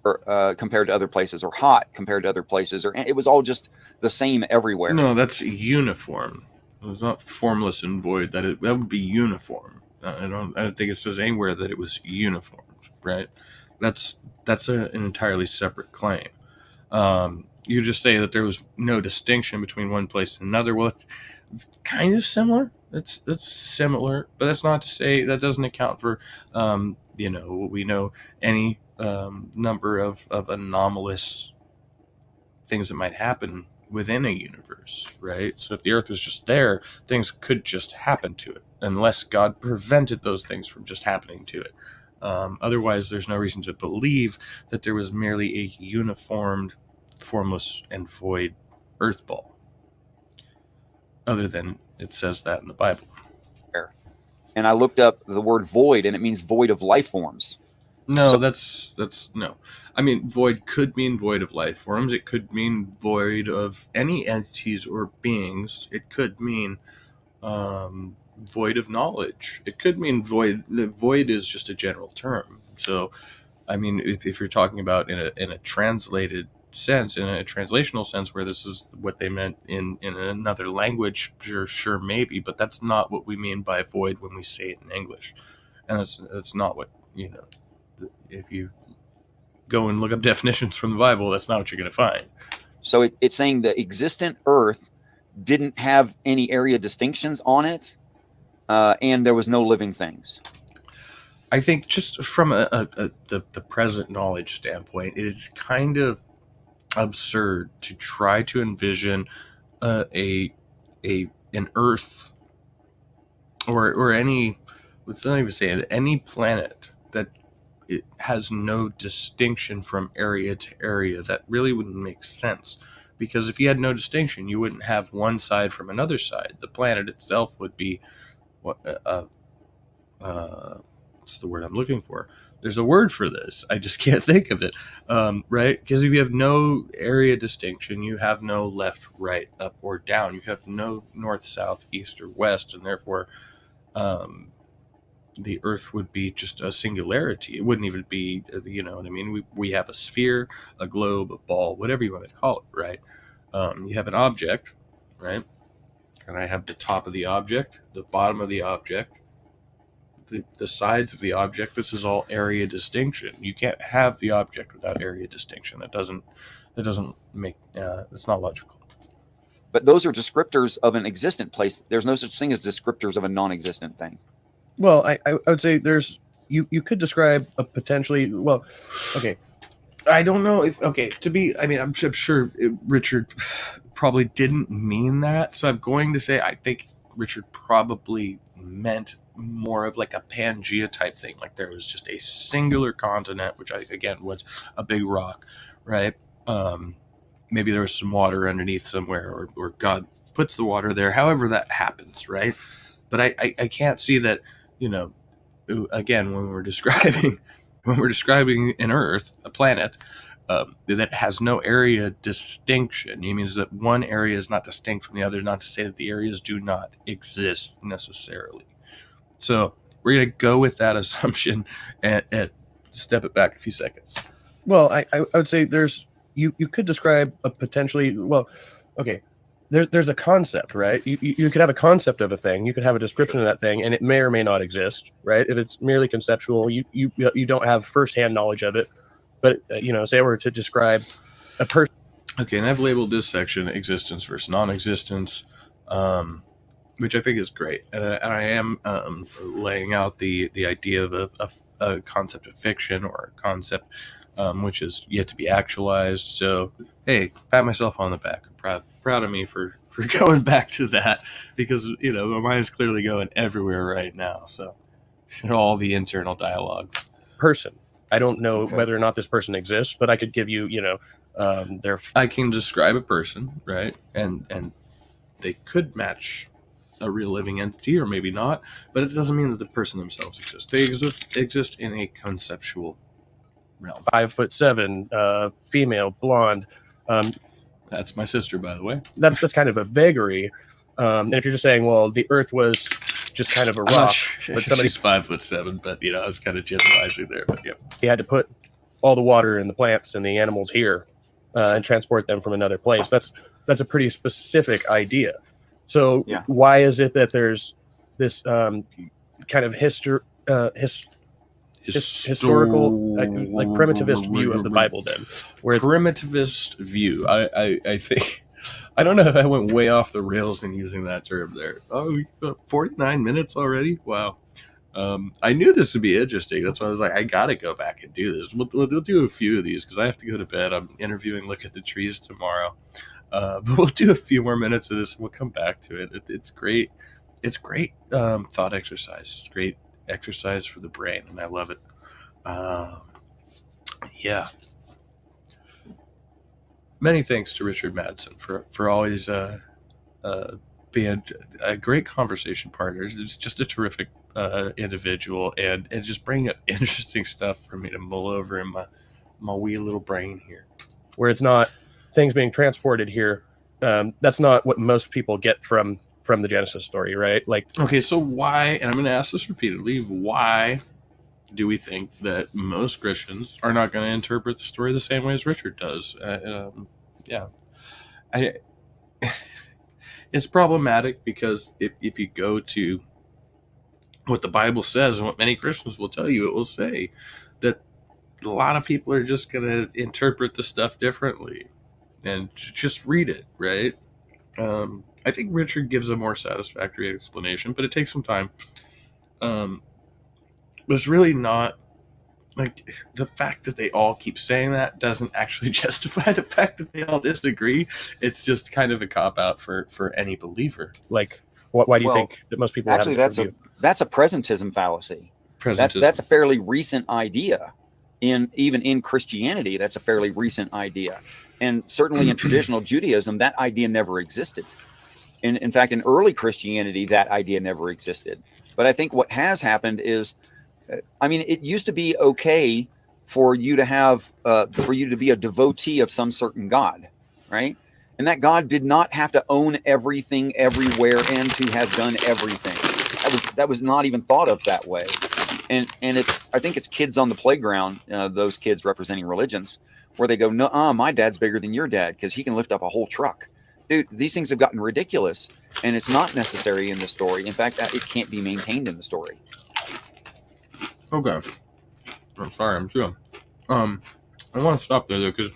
Or compared to other places, or hot compared to other places, or it was all just the same everywhere.
No, that's uniform. It's not formless and void. That would be uniform. I don't think it says anywhere that it was uniform, right? That's an entirely separate claim. You just say that there was no distinction between one place and another. Well, it's kind of similar. That's similar, but that's not to say that doesn't account for what we know, any number of anomalous things that might happen within a universe, right? So if the earth was just there, things could just happen to it, unless God prevented those things from just happening to it. Otherwise, there's no reason to believe that there was merely a uniformed, formless, and void earth ball, other than it says that in the Bible.
And I looked up the word void, and it means void of life forms.
No, so, that's no. I mean, void could mean void of life forms. It could mean void of any entities or beings. It could mean void of knowledge. It could mean void. Void is just a general term. So, I mean, if you're talking about in a translated sense, in a translational sense, where this is what they meant in another language, sure, maybe, but that's not what we mean by void when we say it in English, and that's not what, you know. If you go and look up definitions from the Bible, that's not what you're going to find.
So it's saying the existent Earth didn't have any area distinctions on it, and there was no living things.
I think just from the present knowledge standpoint, it is kind of absurd to try to envision an Earth or any, let's not even say it, any planet that it has no distinction from area to area. That really wouldn't make sense, because if you had no distinction, you wouldn't have one side from another side. The planet itself would be what what's the word I'm looking for? There's a word for this. I just can't think of it. Right? Because if you have no area distinction, you have no left, right, up, or down. You have no north, south, east, or west, and therefore the Earth would be just a singularity. It wouldn't even be, you know what I mean? We have a sphere, a globe, a ball, whatever you want to call it, right? You have an object, right? And I have the top of the object, the bottom of the object, the sides of the object. This is all area distinction. You can't have the object without area distinction. That doesn't make, it's not logical.
But those are descriptors of an existent place. There's no such thing as descriptors of a non-existent thing.
Well, I would say there's you could describe a potentially, well, okay.
I don't know if, okay, to be, I mean, I'm sure Richard probably didn't mean that. So I'm going to say I think Richard probably meant more of like a Pangea type thing. Like there was just a singular continent, which again was a big rock, right? Maybe there was some water underneath somewhere, or God puts the water there, however that happens, right? But I can't see that, you know, again, when we're describing an Earth, a planet, that has no area distinction. It means that one area is not distinct from the other, not to say that the areas do not exist necessarily. So we're going to go with that assumption and step it back a few seconds.
Well, I would say there's, you could describe a potentially, well, okay, there's a concept, right? You could have a concept of a thing, you could have a description of that thing, and it may or may not exist, right? If it's merely conceptual, you don't have firsthand knowledge of it. But you know, say I were to describe a person.
Okay, and I've labeled this section existence versus non-existence, which I think is great, and I am laying out the idea of a concept of fiction, or a concept which is yet to be actualized. So, hey, pat myself on the back. I'm proud of me for going back to that, because, you know, my mind is clearly going everywhere right now. So, all the internal dialogues.
Person. I don't know whether or not this person exists, but I could give you, you know,
I can describe a person, right? And they could match a real living entity, or maybe not, but it doesn't mean that the person themselves exists. They exist in a conceptual realm.
5'7", female, blonde.
That's my sister, by the way.
That's kind of a vagary. And if you're just saying, well, the Earth was just kind of a rock, but somebody,
she's 5'7", but you know, I was kind of generalizing there. But yeah,
he had to put all the water and the plants and the animals here and transport them from another place. That's a pretty specific idea. So why is it that there's this kind of historical, like primitivist view of the Bible then?
Where it's primitivist view, I think, I don't know if I went way off the rails in using that term there. Oh, 49 minutes already? Wow. I knew this would be interesting. That's why I was like, I got to go back and do this. We'll do a few of these because I have to go to bed. I'm interviewing Look at the Trees tomorrow. But we'll do a few more minutes of this and we'll come back to it. It's great. It's great thought exercise. It's great exercise for the brain, and I love it. Yeah. Many thanks to Richard Madsen for always being a great conversation partner. He's just a terrific individual, and just bringing up interesting stuff for me to mull over in my wee little brain here.
Where it's not things being transported here. That's not what most people get from from the Genesis story, right? Like,
okay, so why, and I'm going to ask this repeatedly, why do we think that most Christians are not going to interpret the story the same way as Richard does? Yeah. It's problematic because if you go to what the Bible says and what many Christians will tell you, it will say that a lot of people are just going to interpret the stuff differently and just read it, right? I think Richard gives a more satisfactory explanation, but it takes some time. But it's really not, like, the fact that they all keep saying that doesn't actually justify the fact that they all disagree. It's just kind of a cop-out for any believer.
like, why do you think that most people
actually
have a different view?
that's a presentism fallacy. That's a fairly recent idea. Even in Christianity, that's a fairly recent idea. And certainly in traditional Judaism, that idea never existed. In fact, in early Christianity, that idea never existed. But I think what has happened is, I mean, it used to be okay for you to have, for you to be a devotee of some certain God, right? And that God did not have to own everything everywhere and to have done everything. That was not even thought of that way. And I think it's kids on the playground, those kids representing religions, where they go, no, my dad's bigger than your dad because he can lift up a whole truck. Dude, these things have gotten ridiculous, and it's not necessary in the story. In fact, it can't be maintained in the story.
Okay. I'm sorry, I'm chewing. I want to stop there, though, because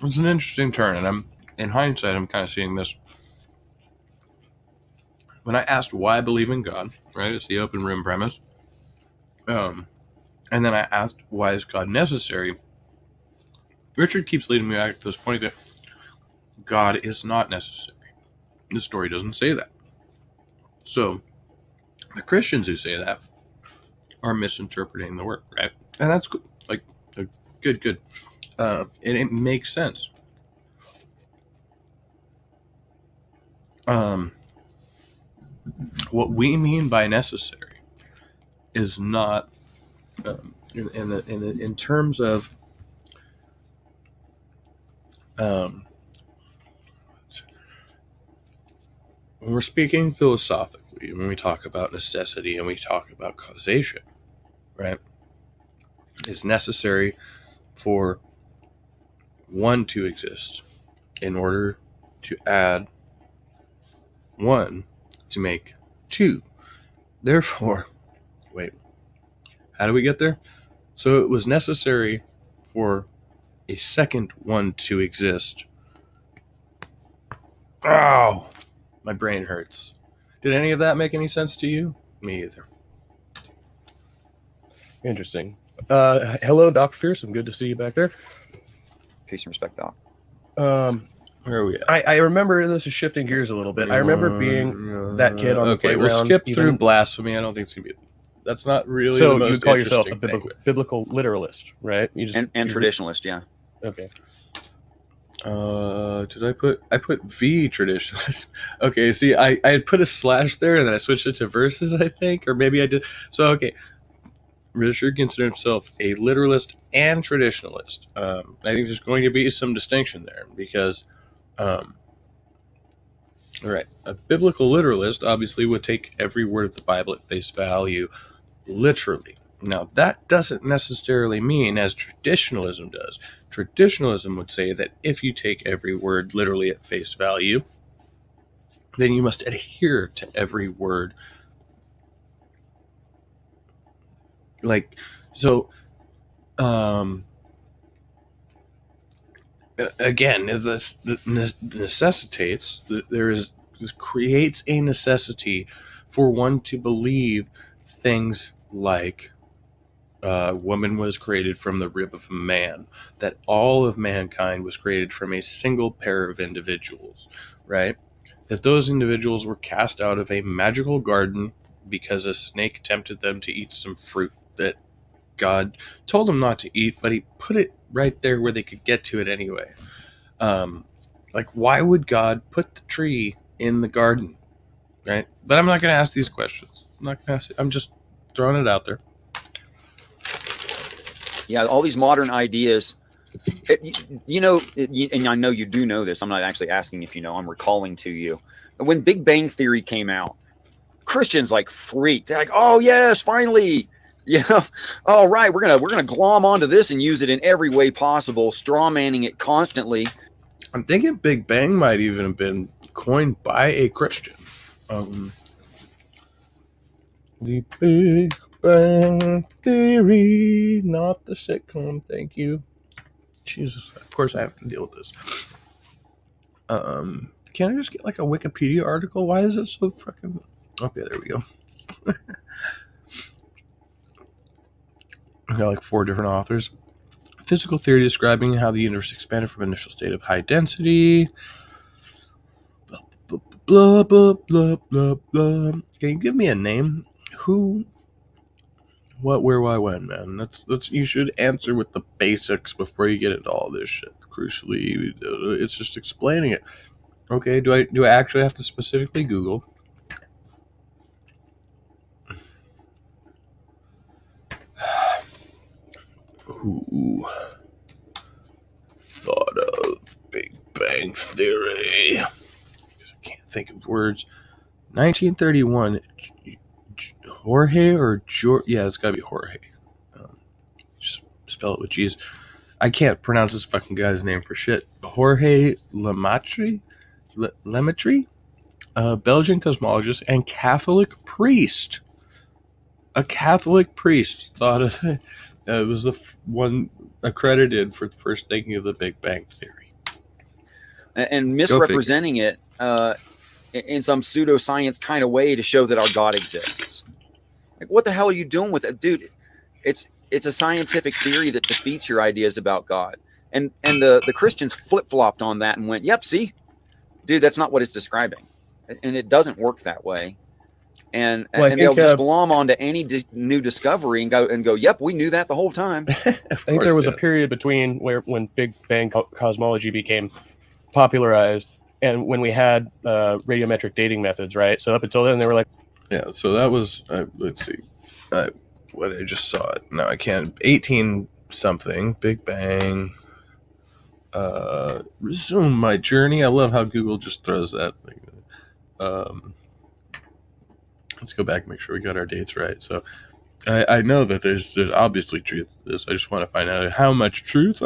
it's an interesting turn, and in hindsight, I'm kind of seeing this. When I asked why I believe in God, right, it's the open room premise, and then I asked why is God necessary, Richard keeps leading me back to this point that God is not necessary. The story doesn't say that. So the Christians who say that are misinterpreting the word, right? And that's good. Like, good. And it makes sense. What we mean by necessary is not in terms of when we're speaking philosophically, when we talk about necessity and we talk about causation, right? It's necessary for one to exist in order to add one to make two. Therefore, wait, how do we get there? So it was necessary for a second one to exist. Ow! My brain hurts. Did any of that make any sense to you? Me either.
Interesting. Hello, Dr. Fearsome. Good to see you back there.
Peace and respect, Doc.
Where are we at?
I remember, this is shifting gears a little bit. I remember being that kid on the playground.
Okay, we'll skip through blasphemy. I don't think it's going to be... That's not really
so
the most
you call yourself a
thing.
biblical literalist, right? You just,
and traditionalist, yeah.
Okay.
Did I put V traditionalist? Okay, see, I had put a slash there and then I switched it to verses, I think, or maybe I did. So, okay. Richard considered himself a literalist and traditionalist. I think there's going to be some distinction there because, all right, a biblical literalist obviously would take every word of the Bible at face value, literally. Now, that doesn't necessarily mean, as traditionalism does. Traditionalism would say that if you take every word literally at face value, then you must adhere to every word. Like, so, again, this necessitates, this creates a necessity for one to believe things like woman was created from the rib of a man, that all of mankind was created from a single pair of individuals, right? That those individuals were cast out of a magical garden because a snake tempted them to eat some fruit that God told them not to eat, but he put it right there where they could get to it anyway. Like, why would God put the tree in the garden, right? But I'm not going to ask these questions. I'm just throwing it out there.
Yeah, all these modern ideas And I know you do know this. I'm not actually asking if you know. I'm recalling to you. When Big Bang Theory came out, Christians like freaked. They're like, "Oh yes, finally, all right, we're gonna glom onto this and use it in every way possible, straw manning it constantly."
I'm thinking Big Bang might even have been coined by a Christian. The Big Bang Theory, not the sitcom. Thank you. Jesus, of course I have to deal with this. Can I just get like a Wikipedia article? Why is it so fucking... Okay, there we go. I got like 4 different authors. Physical theory describing how the universe expanded from initial state of high density. Blah, blah, blah, blah, blah, blah. Can you give me a name? Who, what, where, why, when, man? That's you should answer with the basics before you get into all this shit. Crucially, it's just explaining it. Okay, do I actually have to specifically Google? Who thought of Big Bang Theory? I can't think of words. 1931. Jorge or George? Yeah, it's gotta be Jorge. Just spell it with G's. I can't pronounce this fucking guy's name for shit. Jorge Lemaitre? Belgian cosmologist and Catholic priest. A Catholic priest thought of it. It was the one accredited for first thinking of the Big Bang Theory.
And misrepresenting it in some pseudoscience kind of way to show that our God exists. Like, what the hell are you doing with it? Dude, it's a scientific theory that defeats your ideas about God. And the Christians flip-flopped on that and went, yep, see? Dude, that's not what it's describing. And it doesn't work that way. And they'll just glom onto any new discovery and go, yep, we knew that the whole time.
I think there was a period between when Big Bang cosmology became popularized and when we had radiometric dating methods, right? So up until then, they were like...
Yeah, so that was, let's see, what I just saw it. No, I can't. 18-something, Big Bang, resume my journey. I love how Google just throws that. Let's go back and make sure we got our dates right. So I know that there's obviously truth to this. I just want to find out how much truth.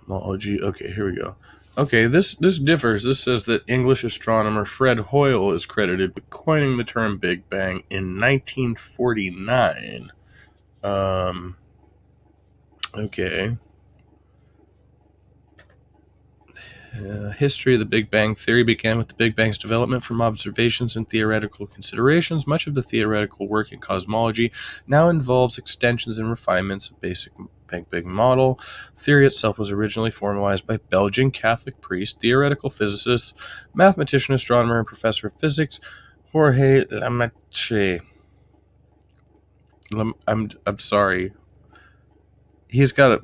Cosmology. Okay, here we go. Okay, this differs. This says that English astronomer Fred Hoyle is credited with coining the term Big Bang in 1949. Okay. History of the Big Bang Theory began with the Big Bang's development from observations and theoretical considerations. Much of the theoretical work in cosmology now involves extensions and refinements of basic Big Bang model. Theory itself was originally formalized by Belgian Catholic priest, theoretical physicist, mathematician, astronomer, and professor of physics Jorge Lemaitre. I'm sorry. He's got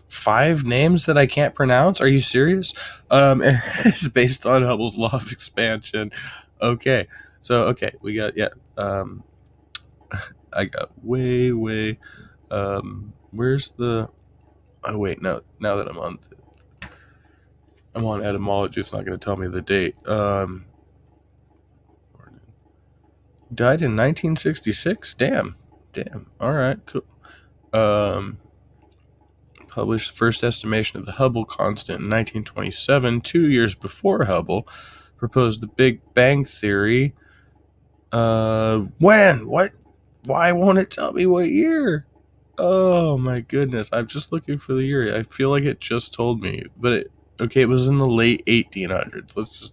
5 names that I can't pronounce. Are you serious? And it's based on Hubble's law of expansion. Okay. So, okay. We got, I got way, where's the, oh wait, no, now that I'm on etymology, it's not going to tell me the date. Died in 1966? Damn. All right, cool. Published the first estimation of the Hubble constant in 1927, 2 years before Hubble proposed the Big Bang Theory. When? What? Why won't it tell me what year? Oh my goodness, I'm just looking for the year. I feel like it just told me, but it was in the late 1800s.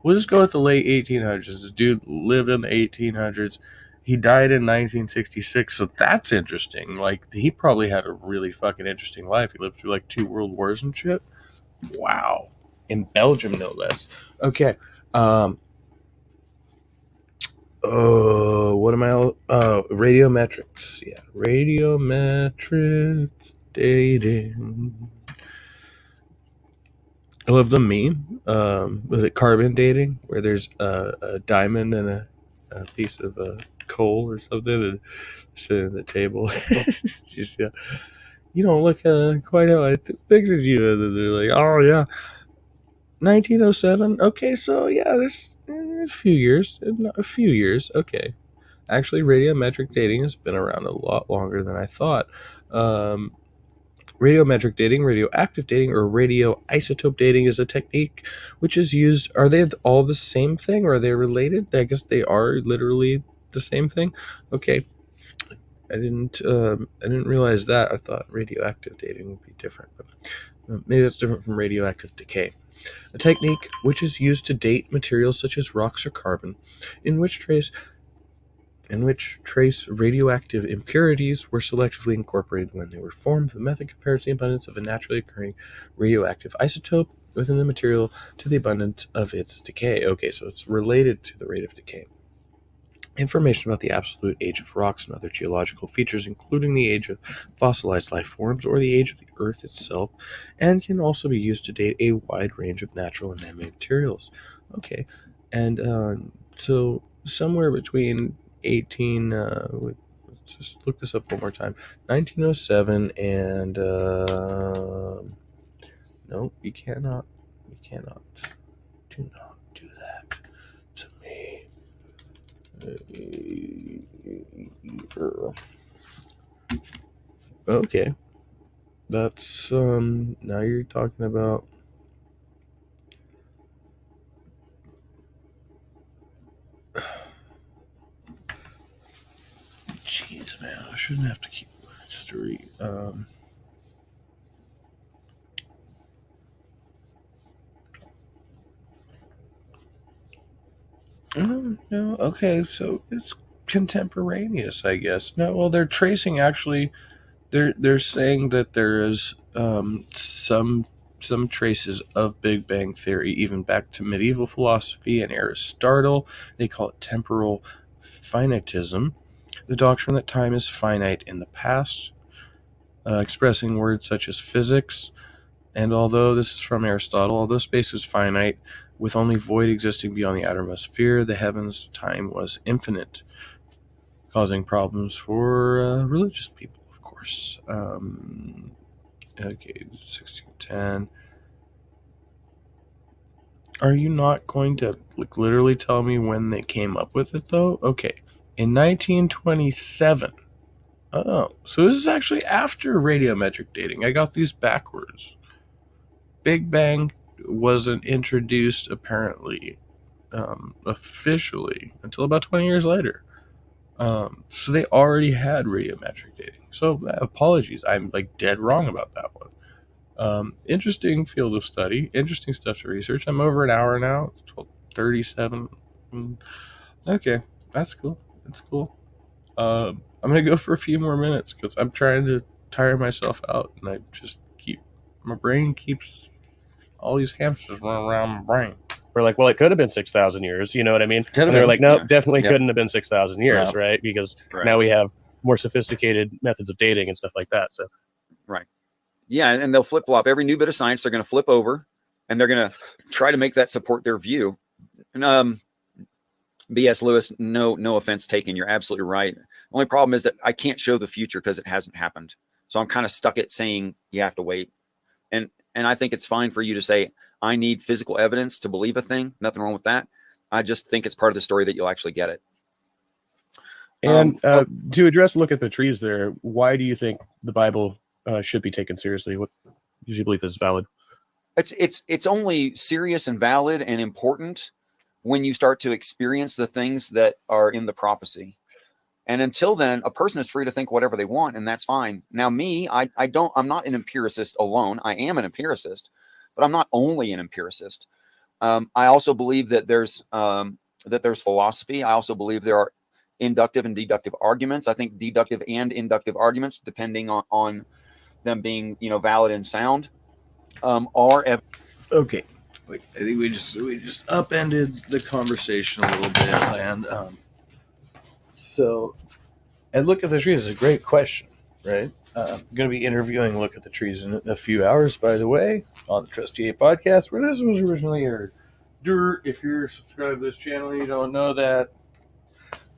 We'll just go with the late 1800s. The dude lived in the 1800s. He died in 1966, so that's interesting. Like, he probably had a really fucking interesting life. He lived through, like, 2 world wars and shit. Wow. In Belgium, no less. Okay. What am I... radiometrics. Yeah, radiometric dating. I love the meme. Was it carbon dating? Where there's a diamond and a piece of coal or something and sitting at the table. Just, yeah, you don't look quite how I pictured you. And then they're like, oh, yeah, 1907. Okay, so, yeah, there's a few years. A few years. Okay. Actually, radiometric dating has been around a lot longer than I thought. Radiometric dating, radioactive dating, or radioisotope dating is a technique which is used. Are they all the same thing, or are they related? I guess they are literally the same thing. Okay, I didn't realize that. I thought radioactive dating would be different, but maybe that's different from radioactive decay. A technique which is used to date materials such as rocks or carbon, in which trace radioactive impurities were selectively incorporated when they were formed. The method compares the abundance of a naturally occurring radioactive isotope within the material to the abundance of its decay. Okay, so it's related to the rate of decay. Information about the absolute age of rocks and other geological features, including the age of fossilized life forms or the age of the Earth itself, and can also be used to date a wide range of natural and man-made materials. Okay, and so somewhere between 18, let's just look this up one more time, 1907 and, no, you cannot, do not do that to me. Okay, that's, now you're talking about, jeez, man, I shouldn't have to keep history. No, okay, so it's contemporaneous, I guess. No, well, they're tracing actually. They're saying that there is some traces of Big Bang theory even back to medieval philosophy and Aristotle. They call it temporal finitism, the doctrine that time is finite in the past, expressing words such as physics. And although this is from Aristotle, although space was finite, with only void existing beyond the outermost sphere, the heavens' time was infinite, causing problems for religious people, of course. Okay, 1610. Are you not going to literally tell me when they came up with it, though? Okay, in 1927. Oh, so this is actually after radiometric dating. I got these backwards. Big Bang wasn't introduced, apparently, officially until about 20 years later. So they already had radiometric dating. So apologies, I'm dead wrong about that one. Interesting field of study, interesting stuff to research. I'm over an hour now. It's 12:37. Okay, that's cool. That's cool. I'm gonna go for a few more minutes because I'm trying to tire myself out, and my brain keeps all these hamsters running around my brain.
We're like, well, it could have been 6,000 years. You know what I mean?
Could've
and they're
been,
like, no,
yeah.
definitely
Yep.
couldn't have been 6,000 years,
No.
right? Because
Right.
now we have more sophisticated methods of dating and stuff like that. So,
Yeah, and they'll flip flop every new bit of science. They're going to flip over, and they're going to try to make that support their view. And B.S. Lewis, no offense taken. You're absolutely right. Only problem is that I can't show the future because it hasn't happened. So I'm kind of stuck at saying you have to wait. And I think it's fine for you to say, I need physical evidence to believe a thing. Nothing wrong with that. I just think it's part of the story that you'll actually get it.
and to address look at the trees there, why do you think the Bible should be taken seriously? What do you believe is valid?
It's only serious and valid and important when you start to experience the things that are in the prophecy. And until then, a person is free to think whatever they want, and that's fine. Now, me, I'm not an empiricist alone. I am an empiricist, but I'm not only an empiricist. I also believe that there's philosophy. I also believe there are inductive and deductive arguments. I think deductive and inductive arguments, depending on them being valid and sound, are.
Okay. Wait, I think we just upended the conversation a little bit, and Look at the Trees is a great question, right? I'm going to be interviewing Look at the Trees in a few hours, by the way, on the Trusty 8 podcast, where this was originally aired. If you're subscribed to this channel and you don't know that,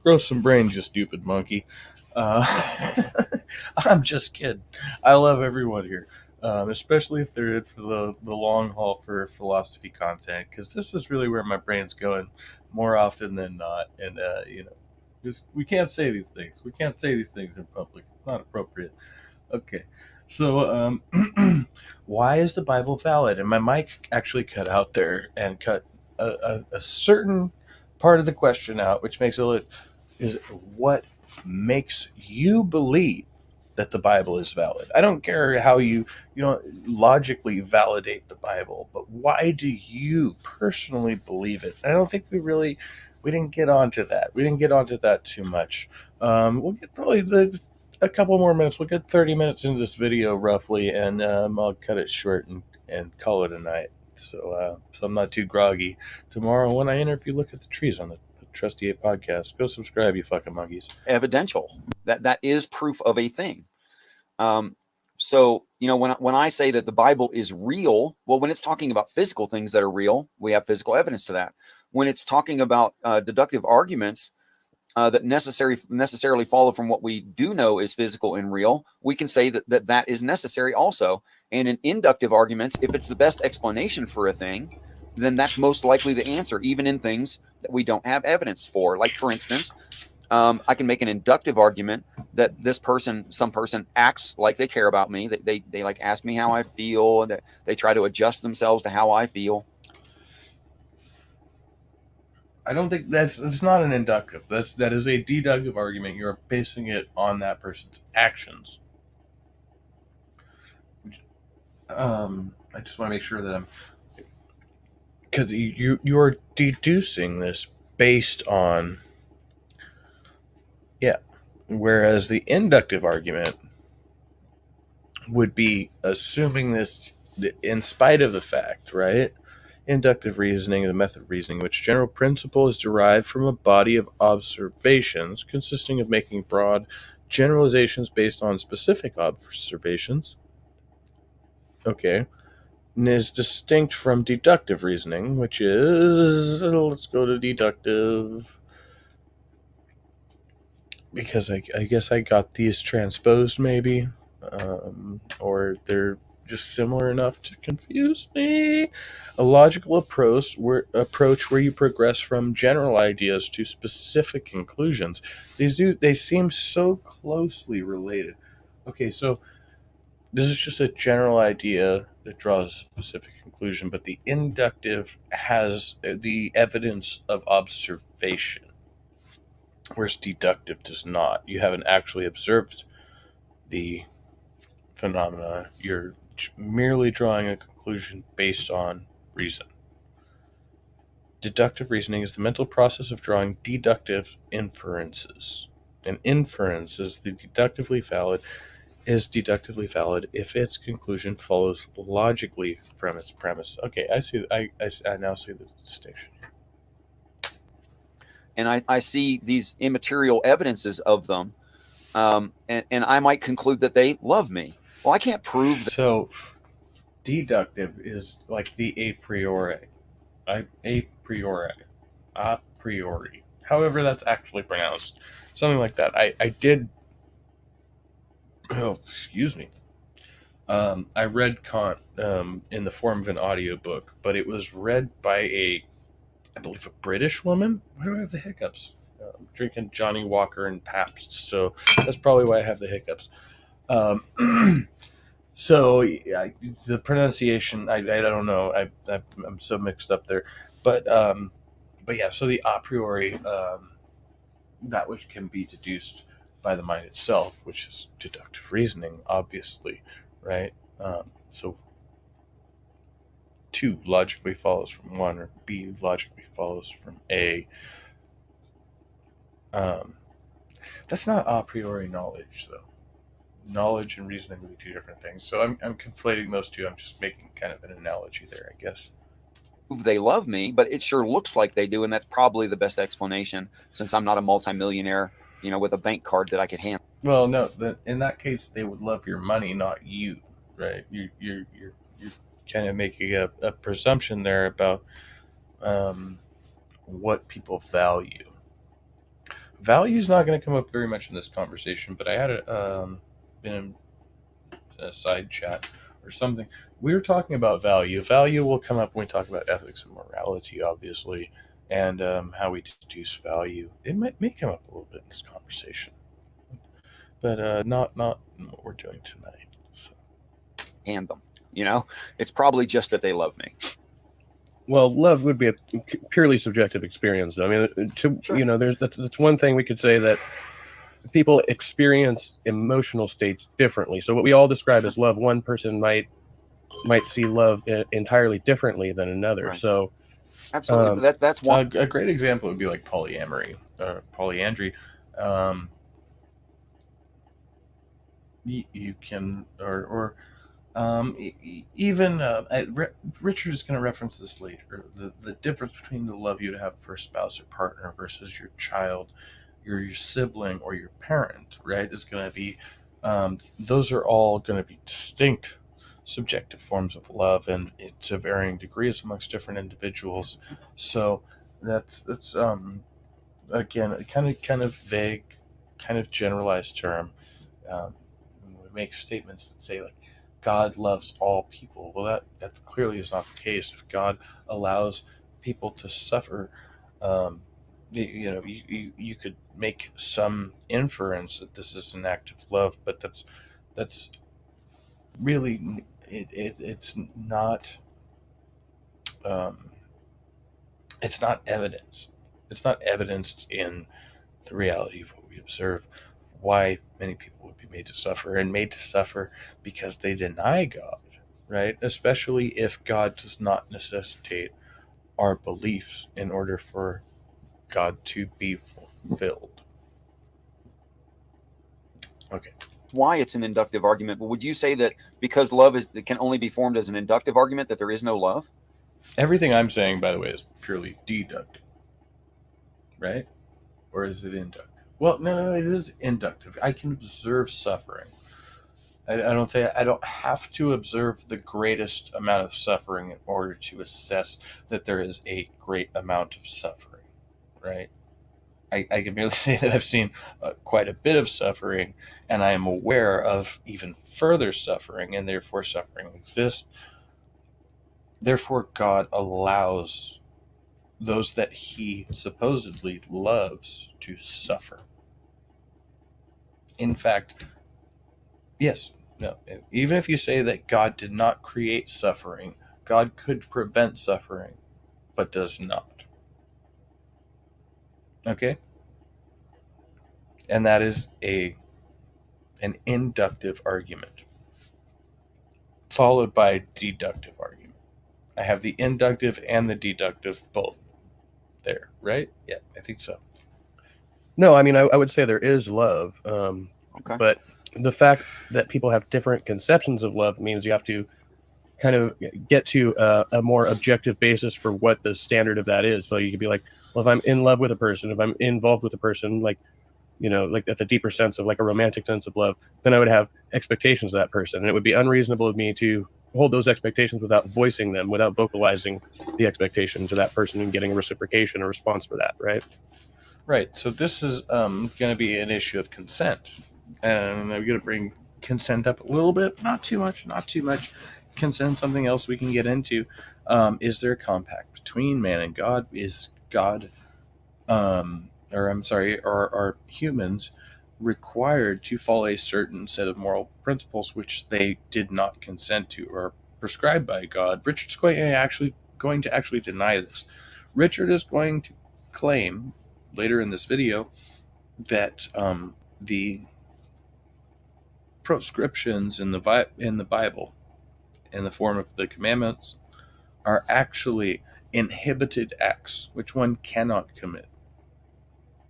Grow some brains, you stupid monkey. I'm just kidding. I love everyone here, especially if they're in for the long haul for philosophy content, because this is really where my brain's going more often than not. And, just, we can't say these things. We can't say these things in public. It's not appropriate. Okay. So, why is the Bible valid? And my mic actually cut out there and cut a certain part of the question out, which makes it is what makes you believe that the Bible is valid. I don't care how you logically validate the Bible, but why do you personally believe it? I don't think we didn't get onto that. We didn't get onto that too much. We'll get probably a couple more minutes. We'll get 30 minutes into this video roughly, and I'll cut it short and call it a night. So I'm not too groggy. Tomorrow when I interview Look at the Trees on the Trusty 8 podcast, go subscribe, you fucking monkeys.
Evidential. That is proof of a thing. So, when I say that the Bible is real, well, when it's talking about physical things that are real, we have physical evidence to that. When it's talking about deductive arguments that necessarily follow from what we do know is physical and real, we can say that is necessary also. And in inductive arguments, if it's the best explanation for a thing, then that's most likely the answer, even in things that we don't have evidence for. Like, for instance, I can make an inductive argument that some person acts like they care about me. They like ask me how I feel, and they try to adjust themselves to how I feel.
I don't think it's not an inductive. That is a deductive argument. You're basing it on that person's actions. I just want to make sure that because you are deducing this based on, yeah. Whereas the inductive argument would be assuming this in spite of the fact, right? Inductive reasoning, the method of reasoning, which general principle is derived from a body of observations consisting of making broad generalizations based on specific observations. Okay. And is distinct from deductive reasoning, which is, let's go to deductive, because I guess I got these transposed maybe, or they're just similar enough to confuse me. A logical approach where you progress from general ideas to specific conclusions. They seem so closely related. Okay, so this is just a general idea that draws a specific conclusion, but the inductive has the evidence of observation, whereas deductive does not. You haven't actually observed the phenomena. You're merely drawing a conclusion based on reason. Deductive reasoning is the mental process of drawing deductive inferences. An inference is deductively valid if its conclusion follows logically from its premise. Okay, I see. I now see the distinction.
And I see these immaterial evidences of them, and I might conclude that they love me. Well, I can't prove that.
So, deductive is like the a priori. A priori. However that's actually pronounced. Something like that. I did... Oh, excuse me. I read Kant in the form of an audiobook, but it was read by I believe a British woman. Why do I have the hiccups? I'm drinking Johnny Walker and Pabst, so that's probably why I have the hiccups. So the pronunciation, I don't know. I'm so mixed up there, but yeah. So the a priori, that which can be deduced by the mind itself, which is deductive reasoning, obviously, right? So 2 logically follows from 1, or B logically follows from A. That's not a priori knowledge, though. Knowledge and reasoning would be 2 different things. So I'm conflating those 2. I'm just making kind of an analogy there, I guess.
They love me, but it sure looks like they do, and that's probably the best explanation, since I'm not a multimillionaire, with a bank card that I could hand.
Well, no, in that case, they would love your money, not you, right? You're kind of making a presumption there about what people value. Value is not going to come up very much in this conversation, but I had been in a side chat or something. We were talking about value. Value will come up when we talk about ethics and morality, obviously, and how we deduce value. It may come up a little bit in this conversation, but not what we're doing tonight. So.
Hand them. It's probably just that they love me.
Well, love would be a purely subjective experience. I mean,
Sure.
that's one thing we could say, that people experience emotional states differently. So what we all describe as love, one person might see love entirely differently than another.
Right.
So
Absolutely. That's one.
A great example would be like polyandry. You can, even Richard is going to reference this later. The difference between the love you'd have for a spouse or partner versus your child, your sibling, or your parent, right, is going to be, those are all going to be distinct subjective forms of love, and to varying degrees amongst different individuals. So that's again a kind of vague, kind of generalized term. We make statements that say, like, God loves all people. Well, that clearly is not the case. If God allows people to suffer, you could make some inference that this is an act of love, but that's really it's not it's not evidenced. It's not evidenced in the reality of what we observe. Why many people would be made to suffer because they deny God, right? Especially if God does not necessitate our beliefs in order for God to be fulfilled. Okay.
Why it's an inductive argument, but would you say that because it can only be formed as an inductive argument, that there is no love?
Everything I'm saying, by the way, is purely deductive, right? Or is it inductive? Well, no, it is inductive. I can observe suffering. I don't have to observe the greatest amount of suffering in order to assess that there is a great amount of suffering, right? I can merely say that I've seen quite a bit of suffering, and I am aware of even further suffering, and therefore suffering exists. Therefore, God allows those that he supposedly loves to suffer. In fact, yes, no, even if you say that God did not create suffering, God could prevent suffering, but does not. Okay? And that is an inductive argument, followed by a deductive argument. I have the inductive and the deductive both there, right? Yeah, I think so.
No, I mean, I would say there is love.
Okay.
But the fact that people have different conceptions of love means you have to kind of get to a more objective basis for what the standard of that is. So you could be like, well, if I'm in love with a person, if I'm involved with a person, like at the deeper sense of like a romantic sense of love, then I would have expectations of that person. And it would be unreasonable of me to hold those expectations without voicing them, without vocalizing the expectations of that person and getting a reciprocation, a response for that, right?
Right. So this is going to be an issue of consent. And I'm going to bring consent up a little bit, not too much. Consent, something else we can get into. Is there a compact between man and God? Is God, are humans required to follow a certain set of moral principles which they did not consent to or prescribed by God? Richard's going to actually deny this. Richard is going to claim later in this video that the proscriptions in the Bible, in the form of the commandments, are actually inhibited acts which one cannot commit,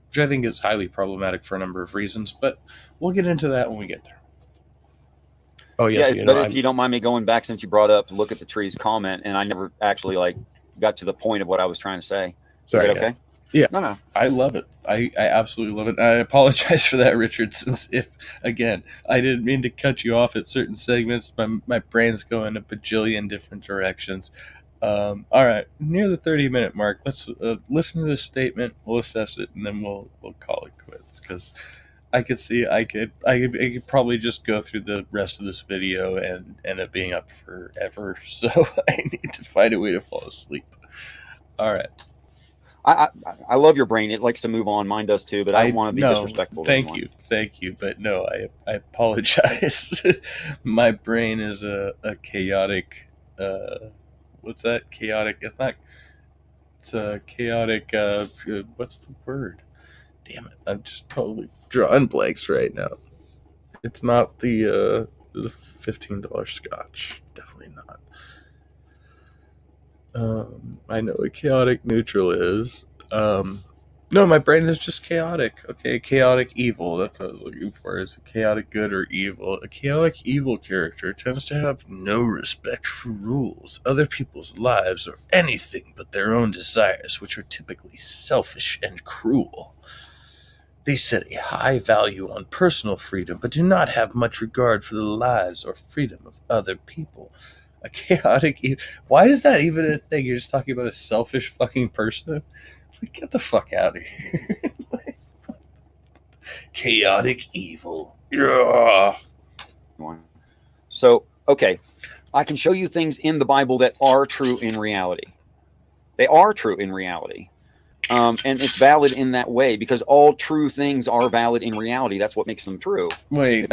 which I think is highly problematic for a number of reasons, but we'll get into that when we get there.
Oh yes,
if you don't mind me going back, since you brought up look at the trees comment, and I never actually got to the point of what I was trying to say.
Sorry,
is that okay?
Yeah.
No.
I love it. I absolutely love it. I apologize for that, Richard, since I didn't mean to cut you off at certain segments. My brain's going a bajillion different directions. All right, near the 30-minute mark. Let's listen to this statement. We'll assess it, and then we'll call it quits. Because I could see I could probably just go through the rest of this video and end up being up forever. So I need to find a way to fall asleep. All right.
I love your brain. It likes to move on. Mine does too, but I don't want to be disrespectful.
Thank you. But no, I apologize. My brain is a chaotic. What's that? Chaotic. It's not. It's a chaotic. What's the word? Damn it! I'm just totally drawing blanks right now. It's not the $15 scotch. Definitely not. I know what chaotic neutral is. No, my brain is just chaotic. Okay, chaotic evil. That's what I was looking for. Is a chaotic good or evil? A chaotic evil character tends to have no respect for rules, other people's lives, or anything but their own desires, which are typically selfish and cruel. They set a high value on personal freedom, but do not have much regard for the lives or freedom of other people. A chaotic evil. Why is that even a thing? You're just talking about a selfish fucking person? Like, get the fuck out of here. Chaotic evil. Yeah.
So, okay, I can show you things in the Bible that are true in reality. They are true in reality. And it's valid in that way because all true things are valid in reality. That's what makes them true.
Wait,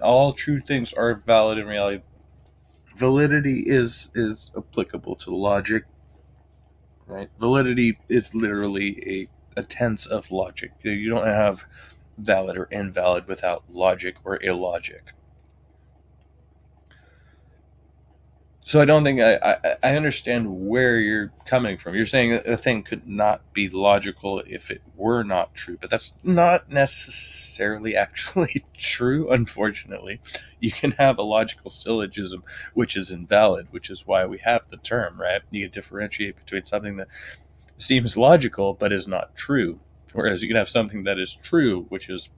all true things are valid in reality. Validity is applicable to logic, right? Validity is literally a tense of logic. You don't have valid or invalid without logic or illogic. So I don't think I understand where you're coming from. You're saying a thing could not be logical if it were not true, but that's not necessarily actually true, unfortunately. You can have a logical syllogism which is invalid, which is why we have the term, right? You can differentiate between something that seems logical but is not true, whereas you can have something that is true which is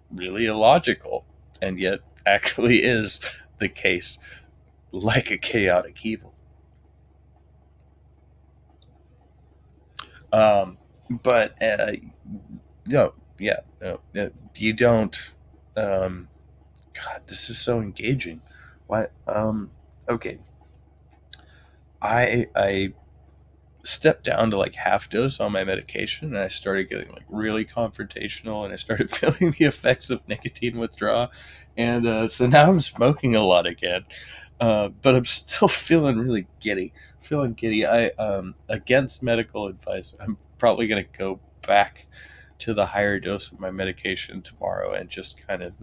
really illogical and yet actually is the case. Like a chaotic evil. But you don't. God, this is so engaging. Why? Okay. I stepped down to like half dose on my medication, and I started getting like really confrontational, and I started feeling the effects of nicotine withdrawal, and so now I'm smoking a lot again. But I'm still feeling really giddy. I against medical advice, I'm probably going to go back to the higher dose of my medication tomorrow and just kind of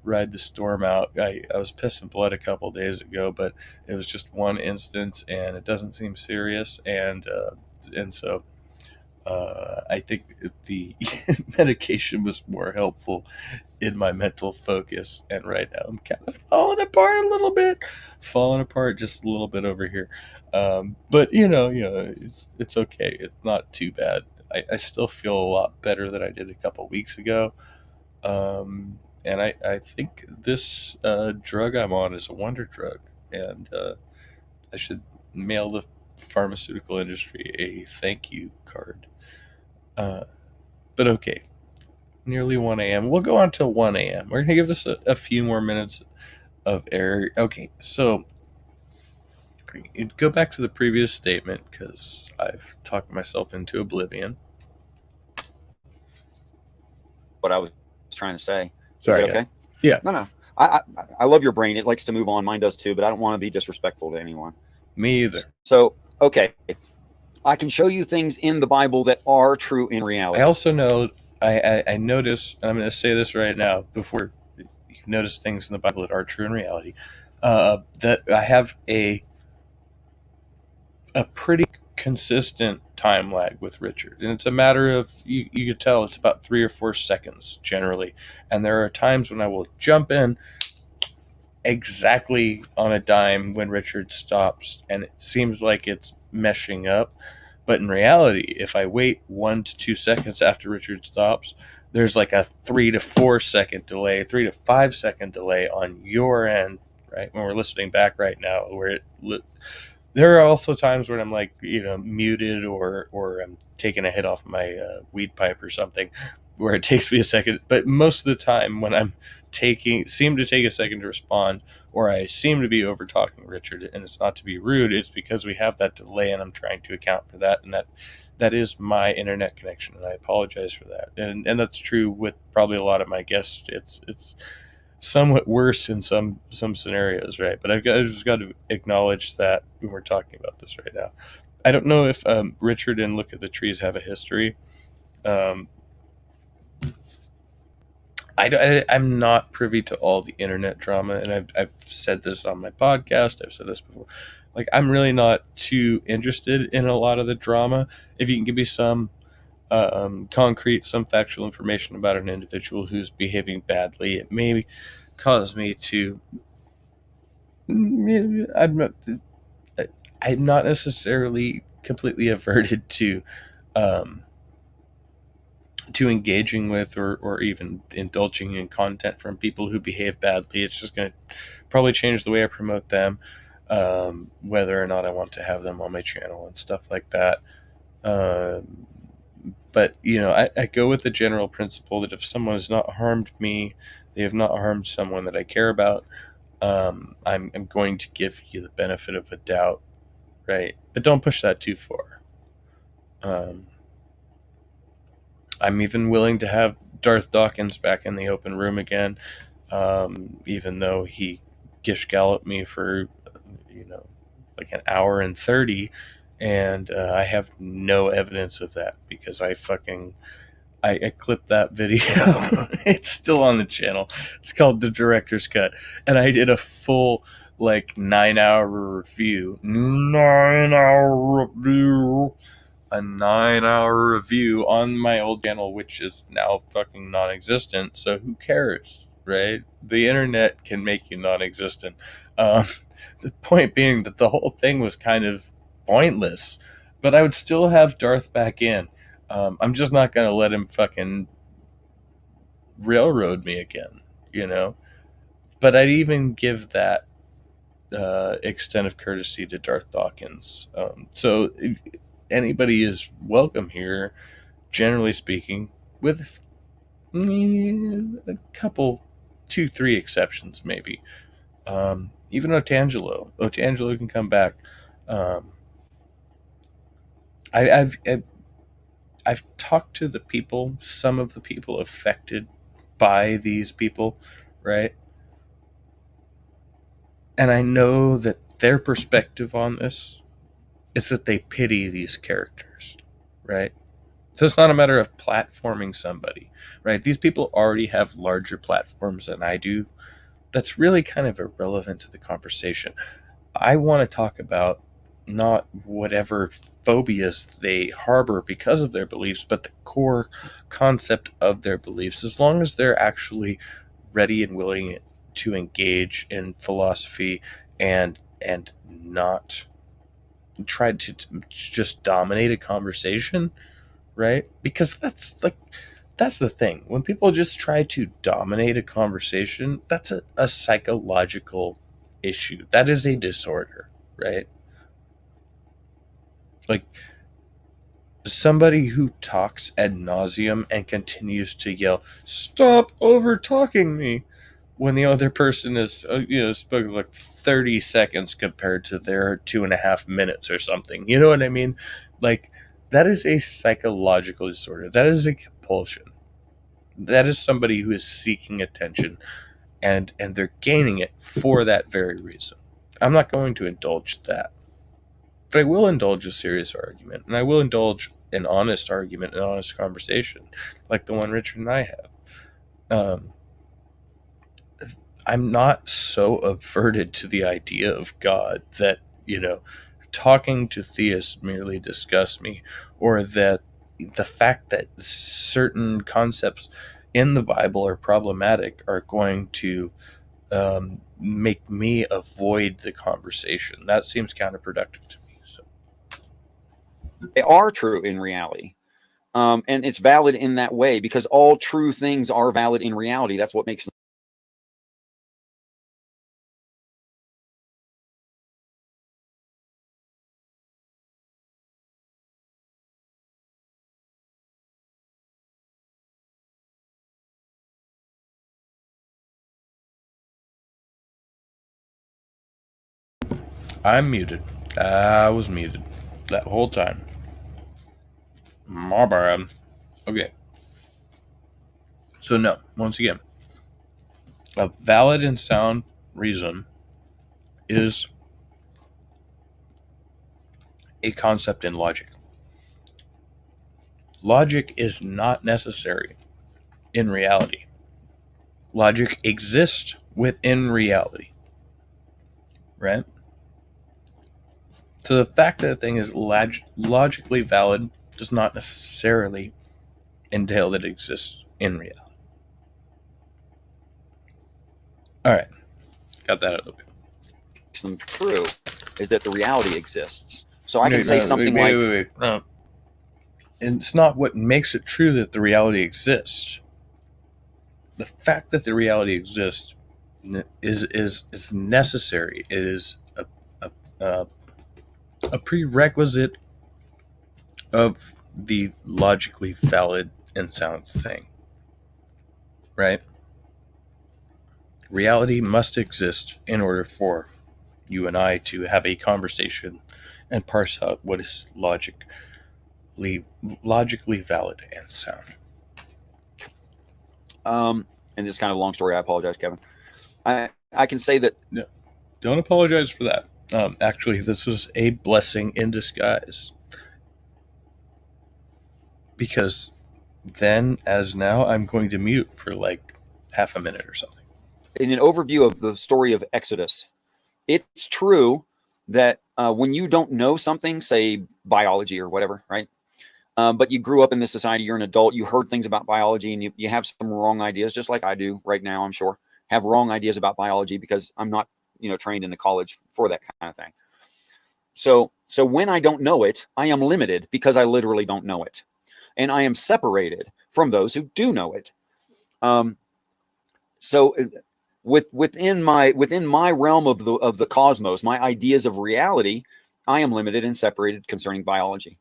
ride the storm out. I was pissing blood a couple days ago, but it was just one instance, and it doesn't seem serious, and so I think the medication was more helpful in my mental focus, and right now I'm kind of falling apart just a little bit over here. But it's okay. It's not too bad. I still feel a lot better than I did a couple weeks ago. And I think this drug I'm on is a wonder drug, and I should mail the pharmaceutical industry a thank you card. But okay, nearly 1 a.m. We'll go on till 1 a.m. We're going to give this a few more minutes of air. Okay, so go back to the previous statement because I've talked myself into oblivion.
What I was trying to say.
Sorry.
Is it okay?
Yeah.
No. I love your brain. It likes to move on. Mine does too, but I don't want to be disrespectful to anyone.
Me either.
So, okay. I can show you things in the Bible that are true in reality.
I also know, I notice, and I'm going to say this right now before you notice things in the Bible that are true in reality, that I have a pretty consistent time lag with Richard. And it's a matter of, you could tell it's about 3 or 4 seconds generally. And there are times when I will jump in exactly on a dime when Richard stops, and it seems like it's meshing up. But in reality, if I wait 1 to 2 seconds after Richard stops, there's like a 3 to 4 second delay, 3 to 5 second delay on your end right? When we're listening back right now, there are also times when I'm like, muted or I'm taking a hit off my weed pipe or something, where it takes me a second. But most of the time, when I'm seem to take a second to respond, or I seem to be over talking Richard, and it's not to be rude, it's because we have that delay, and I'm trying to account for that, and that is my internet connection, and I apologize for that. And that's true with probably a lot of my guests. It's somewhat worse in some scenarios, right? But I just got to acknowledge that when we're talking about this right now. I don't know if Richard and Look at the Trees have a history. Um, I'm not privy to all the internet drama, and I've said this on my podcast. I've said this before. Like, I'm really not too interested in a lot of the drama. If you can give me some concrete, some factual information about an individual who's behaving badly, it may cause me to. I'm not necessarily completely averted um, to engaging with or even indulging in content from people who behave badly. It's just going to probably change the way I promote them, whether or not I want to have them on my channel and stuff like that. But I go with the general principle that if someone has not harmed me, they have not harmed someone that I care about. I'm going to give you the benefit of a doubt, right? But don't push that too far. I'm even willing to have Darth Dawkins back in the open room again, even though he gish galloped me for, like an hour and 30, and I have no evidence of that because I clipped that video. It's still on the channel. It's called The Director's Cut, and I did a full 9-hour review. 9-hour review. A 9-hour review on my old channel, which is now fucking non-existent. So who cares, right? The internet can make you non-existent. The point being that the whole thing was kind of pointless, but I would still have Darth back in. I'm just not gonna let him fucking railroad me again, But I'd even give that extent of courtesy to Darth Dawkins. So anybody is welcome here, generally speaking, with a couple, 2-3 exceptions, maybe. Even Otangelo can come back. I've talked to some of the people affected by these people, right? And I know that their perspective on this is that they pity these characters, right? So it's not a matter of platforming somebody, right? These people already have larger platforms than I do. That's really kind of irrelevant to the conversation. I want to talk about not whatever phobias they harbor because of their beliefs, but the core concept of their beliefs, as long as they're actually ready and willing to engage in philosophy and not try to just dominate a conversation, right? Because that's the thing. When people just try to dominate a conversation, that's a psychological issue. That is a disorder, right? Like, somebody who talks ad nauseum and continues to yell, "Stop over talking me," when the other person is, spoken like 30 seconds compared to their 2.5 minutes or something. You know what I mean? Like, that is a psychological disorder. That is a compulsion. That is somebody who is seeking attention, and they're gaining it for that very reason. I'm not going to indulge that. But I will indulge a serious argument, and I will indulge an honest argument, an honest conversation, like the one Richard and I have. I'm not so averted to the idea of God that, talking to theists merely disgusts me, or that the fact that certain concepts in the Bible are problematic are going to make me avoid the conversation. That seems counterproductive to me. So
They are true in reality. And it's valid in that way because all true things are valid in reality. That's what makes them
I'm muted. I was muted that whole time. My bad. Okay. So no, once again, a valid and sound reason is a concept in logic. Logic is not necessary in reality. Logic exists within reality, right? So the fact that a thing is logically valid does not necessarily entail that it exists in reality. All right, got that out of the way.
Some true is that the reality exists. So I can say something
wait. No. It's not what makes it true that the reality exists. The fact that the reality exists is necessary. It is a prerequisite of the logically valid and sound thing, right? Reality must exist in order for you and I to have a conversation and parse out what is logically valid and sound.
And this is kind of a long story. I apologize, Kevin. I can say that.
No, don't apologize for that. Actually, this was a blessing in disguise. Because then, as now, I'm going to mute for like half a minute or something.
In an overview of the story of Exodus, it's true that when you don't know something, say biology or whatever, right? But you grew up in this society, you're an adult, you heard things about biology, and you have some wrong ideas, just like I do right now, I'm sure. Have wrong ideas about biology because I'm not, trained in a college for that kind of thing. So when I don't know it, I am limited because I literally don't know it. And I am separated from those who do know it. So within my realm of the cosmos, my ideas of reality, I am limited and separated concerning biology.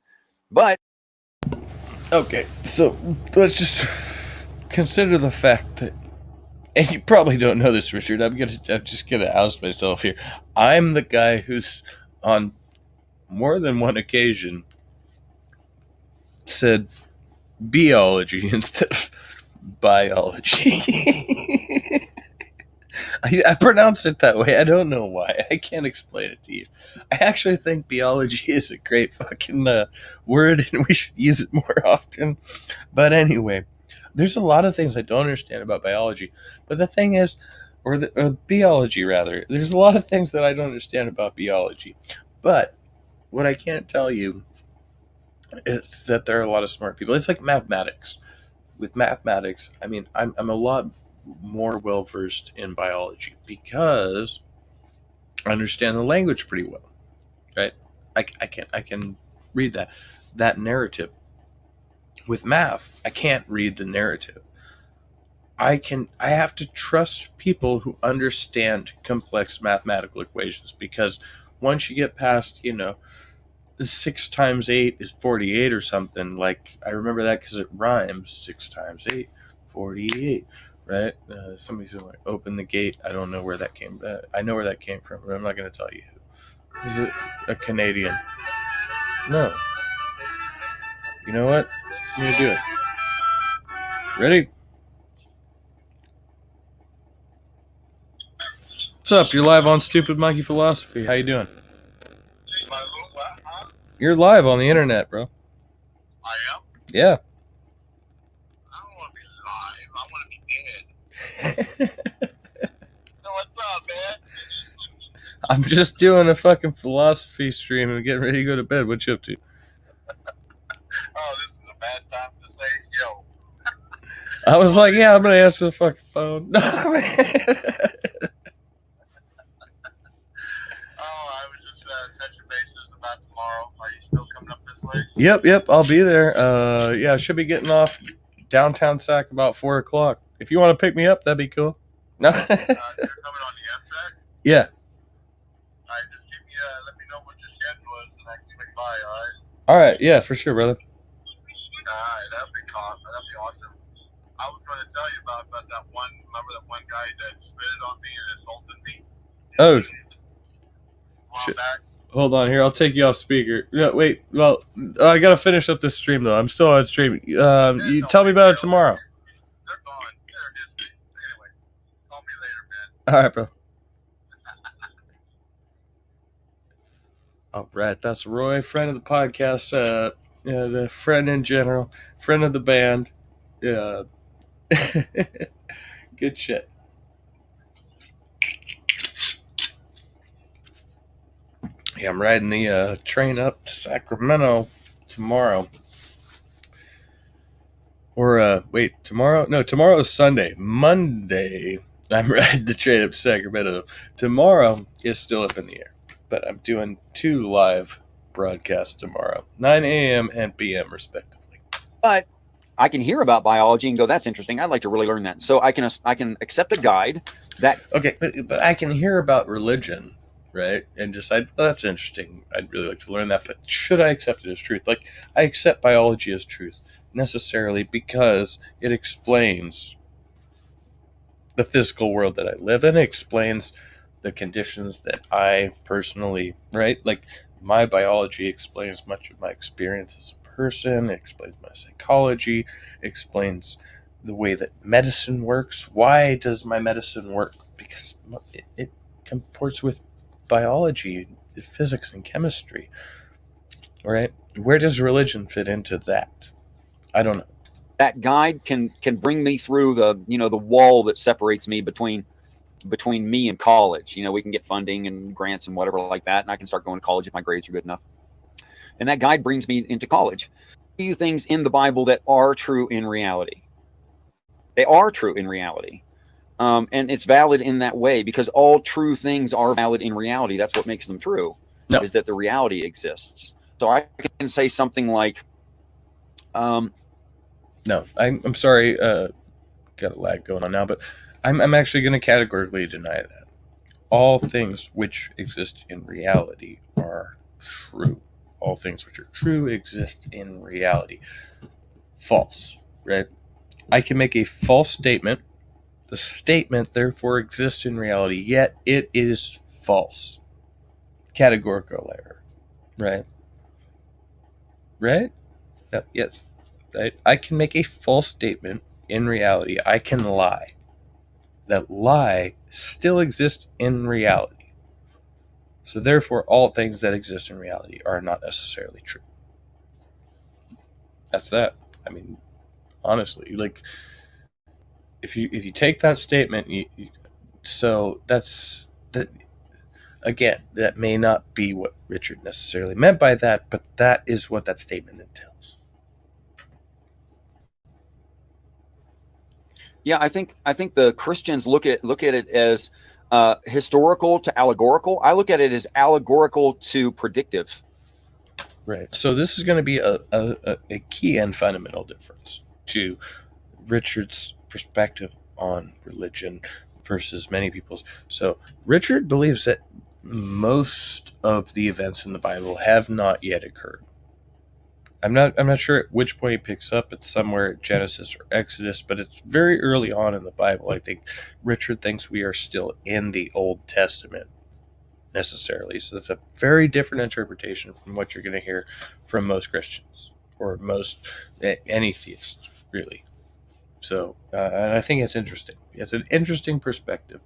But
okay, so let's just consider the fact that, and you probably don't know this, Richard. I'm just gonna oust myself here. I'm the guy who's on more than one occasion said biology instead of biology. I pronounce it that way. I don't know why. I can't explain it to you. I actually think biology is a great fucking word, and we should use it more often. But anyway, there's a lot of things I don't understand about biology. But the thing is, or biology rather, there's a lot of things that I don't understand about biology. But what I can't tell you is that there are a lot of smart people. It's like mathematics. With mathematics, I mean, I'm a lot more well versed in biology because I understand the language pretty well, right? I can read that narrative. With math, I can't read the narrative. I have to trust people who understand complex mathematical equations, because once you get past 6 times 8 is 48 or something, like I remember that because it rhymes. 6 times 8 48, right? Somebody's going to open the gate. I don't know where that came. I know where that came from, but I'm not going to tell you who. Is it a Canadian? No. You know what? I'm going to do it. Ready? What's up? You're live on Stupid Monkey Philosophy. How you doing? You're live on the internet, bro.
I am?
Yeah.
I don't want to be live. I want to be dead. So what's up, man?
I'm just doing a fucking philosophy stream and getting ready to go to bed. What you up to?
Oh, this is a bad time to say, yo.
I was like, yeah, I'm going to answer the fucking phone.
Oh, I was just touching bases about tomorrow. Are you still coming up this way?
Yep, I'll be there. Yeah, I should be getting off downtown Sac about 4 o'clock. If you want to pick me up, that'd be cool. No.
You're coming on the Amtrak?
Yeah.
All right, just let me know what your schedule is and I can swing by, all right?
All right, yeah, for sure, brother.
All right, that'd be awesome. I was going to tell you about that one, remember that one guy that spitted on me and assaulted me?
Oh.
on
Shit.
back.
Hold on here. I'll take you off speaker. No, wait. Well, I gotta finish up this stream though. I'm still on stream. You tell me about it tomorrow.
They're gone. They're history. Anyway, call me later, man.
All right, bro. All right, that's Roy, friend of the podcast, the friend in general, friend of the band. Yeah, good shit. Yeah, I'm riding the train up to Sacramento tomorrow. Or wait, tomorrow? No, tomorrow is Sunday. Monday, I'm riding the train up to Sacramento. Tomorrow is still up in the air, but I'm doing 2 live broadcasts tomorrow, 9 a.m. and p.m. respectively.
But I can hear about biology and go, that's interesting. I'd like to really learn that. So I can accept a guide that.
Okay, but I can hear about religion, right? And decide, oh, that's interesting. I'd really like to learn that. But should I accept it as truth? Like, I accept biology as truth necessarily because it explains the physical world that I live in. It explains the conditions that I personally, right? Like, my biology explains much of my experience as a person. It explains my psychology. It explains the way that medicine works. Why does my medicine work? Because it comports with biology, physics, and chemistry. Right? Where does religion fit into that? I don't know.
That guide can bring me through the wall that separates me between me and college. We can get funding and grants and whatever like that, and I can start going to college if my grades are good enough. And that guide brings me into college. A few things in the Bible that are true in reality. They are true in reality. And it's valid in that way because all true things are valid in reality. That's what makes them true, is that the reality exists. So I can say something like,
no, I'm sorry, got a lag going on now, but I'm actually going to categorically deny that. All things which exist in reality are true. All things which are true exist in reality. False, right? I can make a false statement. The statement, therefore, exists in reality, yet it is false. Categorical error, right? Right? Yes. Right? I can make a false statement in reality. I can lie. That lie still exists in reality. So therefore, all things that exist in reality are not necessarily true. That's that. I mean, honestly, like, if you take that statement, so that's that. Again, that may not be what Richard necessarily meant by that, but that is what that statement entails.
Yeah, I think the Christians look at it as historical to allegorical. I look at it as allegorical to predictive.
Right. So this is going to be a key and fundamental difference to Richard's perspective on religion versus many people's. So Richard believes that most of the events in the Bible have not yet occurred. I'm not sure at which point he picks up. It's somewhere at Genesis or Exodus, but it's very early on in the Bible. I think Richard thinks we are still in the Old Testament necessarily. So it's a very different interpretation from what you're going to hear from most Christians or most any theist, really. So, and I think it's interesting. It's an interesting perspective.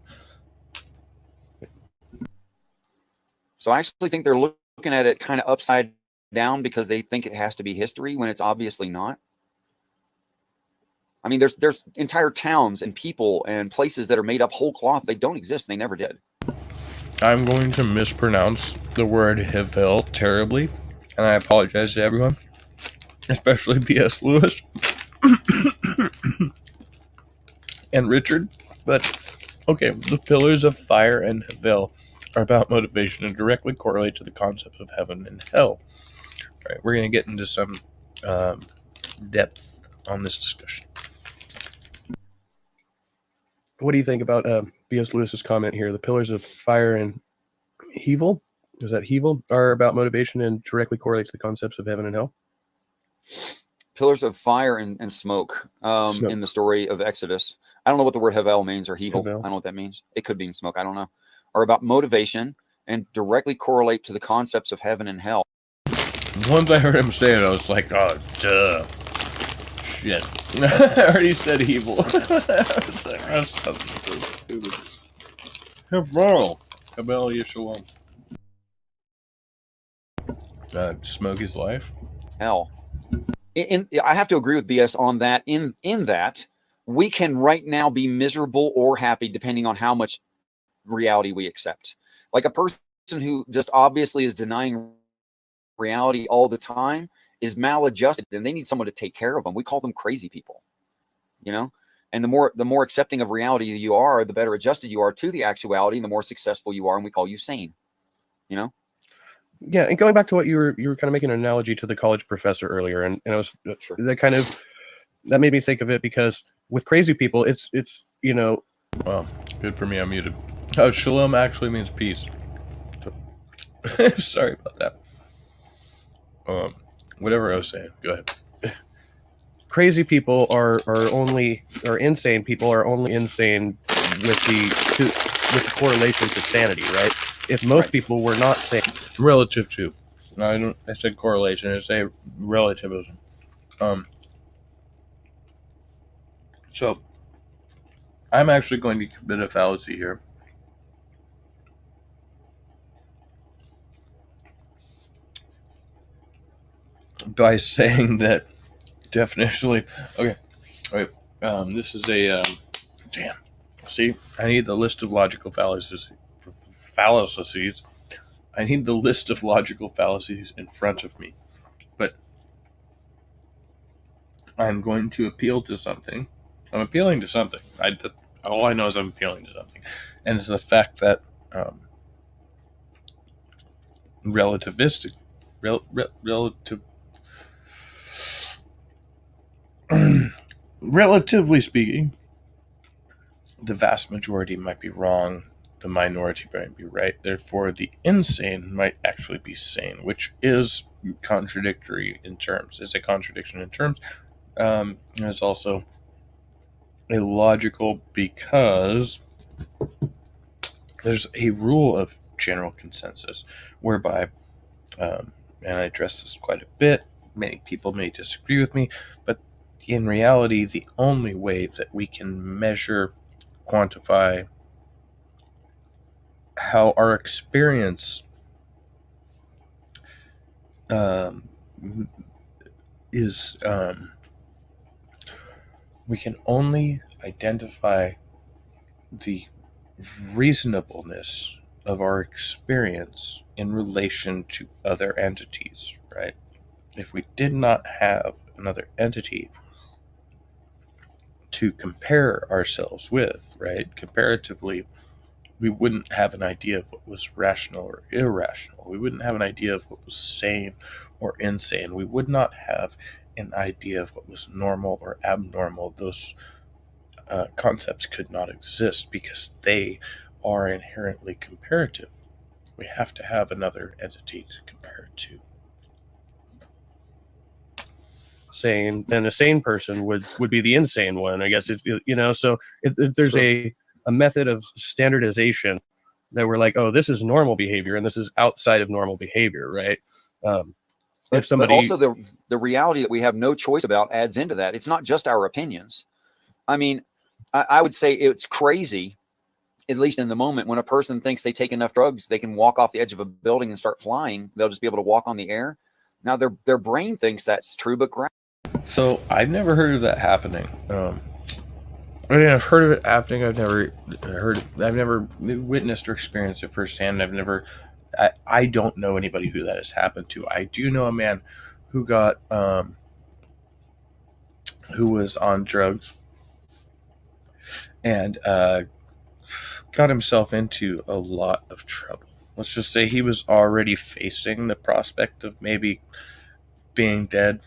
So I actually think they're looking at it kind of upside down because they think it has to be history when it's obviously not. I mean, there's entire towns and people and places that are made up whole cloth. They don't exist. They never did.
I'm going to mispronounce the word Havel terribly, and I apologize to everyone, especially B.S. Lewis and Richard. But okay, the pillars of fire and Havel are about motivation and directly correlate to the concepts of heaven and hell. All right, we're going to get into some depth on this discussion.
What do you think about B.S. Lewis's comment here? The pillars of fire and Hevel, is that Hevel, are about motivation and directly correlate to the concepts of heaven and hell?
Pillars of fire and smoke, in the story of Exodus. I don't know what the word Havel means or Hevel. I don't know what that means. It could mean smoke. I don't know. Are about motivation and directly correlate to the concepts of heaven and hell.
Once I heard him say it, I was like, oh, duh. Shit. I already said evil. I was like, that's so stupid. Havarl. Kabel Yeshalom. Smokey's life.
Hell. I have to agree with BS on that. In that, we can right now be miserable or happy depending on how much reality we accept. Like a person who just obviously is denying reality all the time is maladjusted, and they need someone to take care of them. We call them crazy people, you know. And the more accepting of reality you are, the better adjusted you are to the actuality, and the more successful you are, and we call you sane, you know.
Yeah, and going back to what you were kind of making an analogy to the college professor earlier, and I was
Sure.
that made me think of it, because with crazy people, it's you know.
Well, good for me. I'm muted. Oh, shalom actually means peace. Sorry about that. Whatever I was saying. Go ahead.
Crazy people are insane people are only insane with the correlation to sanity, right? If most people were not sane,
Relative to. No, I said correlation. I say relativism. So, I'm actually going to commit a fallacy here. By saying that definitionally, okay, this is a, damn, see, I need the list of logical fallacies. I need the list of logical fallacies in front of me. But I'm going to appeal to something. I'm appealing to something. All I know is I'm appealing to something. And it's the fact that relatively speaking, the vast majority might be wrong, the minority might be right. Therefore, the insane might actually be sane, which is contradictory in terms. It's a contradiction in terms. And it's also illogical because there's a rule of general consensus whereby, and I address this quite a bit, many people may disagree with me, but in reality, the only way that we can measure, quantify how our experience is, we can only identify the reasonableness of our experience in relation to other entities, right? If we did not have another entity to compare ourselves with, right, comparatively, we wouldn't have an idea of what was rational or irrational. We wouldn't have an idea of what was sane or insane. We would not have an idea of what was normal or abnormal. Those concepts could not exist because they are inherently comparative. We have to have another entity to compare it to.
Sane, then a sane person would be the insane one, I guess. It's, you know, so if there's a method of standardization that we're like, oh, this is normal behavior and this is outside of normal behavior, right? If somebody,
but also the reality that we have no choice about adds into that. It's not just our opinions. I mean, I would say it's crazy, at least in the moment, when a person thinks they take enough drugs, they can walk off the edge of a building and start flying. They'll just be able to walk on the air. Now their brain thinks that's true, but
so I've never heard of that happening. I mean, I've heard of it happening. I've never witnessed or experienced it firsthand. I don't know anybody who that has happened to. I do know a man who got, who was on drugs and got himself into a lot of trouble. Let's just say he was already facing the prospect of maybe being dead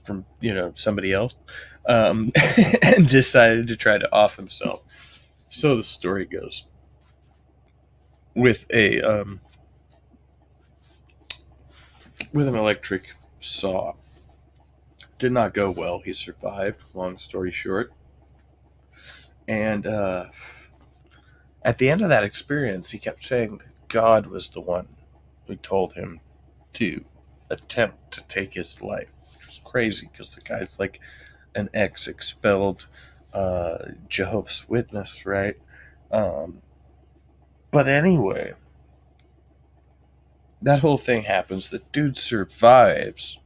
from, somebody else, and decided to try to off himself. So the story goes, with an electric saw. Did not go well. He survived, long story short. And at the end of that experience, he kept saying, God was the one who told him to attempt to take his life, which was crazy because the guy's like an ex-expelled Jehovah's Witness, right? But anyway, that whole thing happens. The dude survives.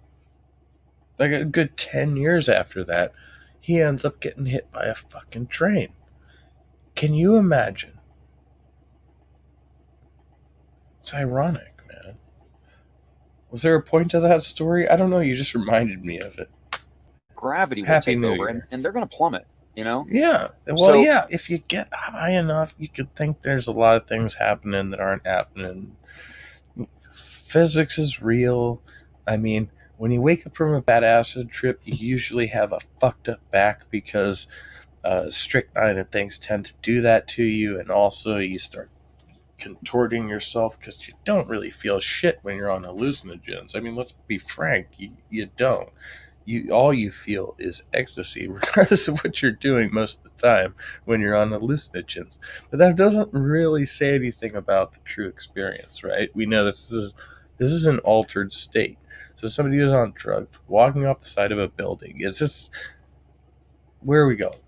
Like a good 10 years after that, he ends up getting hit by a fucking train. Can you imagine? It's ironic, man. Was there a point to that story? I don't know. You just reminded me of it.
Gravity will
Happy
take
New
over,
Year.
and they're going to plummet. You know?
Yeah. Well,
So-
yeah. If you get high enough, you could think there's a lot of things happening that aren't happening. Physics is real. I mean, when you wake up from a bad acid trip, you usually have a fucked up back because strychnine and things tend to do that to you, and also you start contorting yourself because you don't really feel shit when you're on hallucinogens. I mean, let's be frank, you don't. All you feel is ecstasy, regardless of what you're doing most of the time when you're on hallucinogens. But that doesn't really say anything about the true experience, right? We know this is an altered state. So somebody who's on drugs, walking off the side of a building, is this... Where are we going?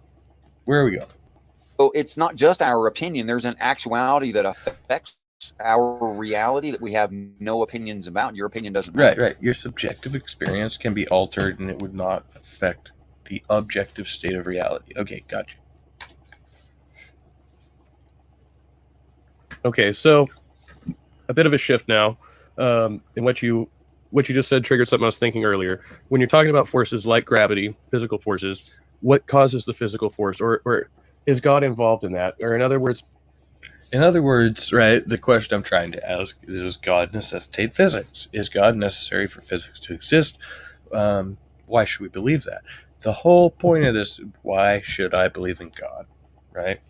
Where are we going?
So it's not just our opinion. There's an actuality that affects our reality that we have no opinions about. Your opinion doesn't matter.
Right. Your subjective experience can be altered and it would not affect the objective state of reality. Okay, gotcha.
Okay, so a bit of a shift now. In what you just said triggered something I was thinking earlier. When you're talking about forces like gravity, physical forces, what causes the physical force, or is God involved in that? Or in other words,
right, the question I'm trying to ask is, does God necessitate physics? Is God necessary for physics to exist? Why should we believe that? The whole point of this, why should I believe in God, right?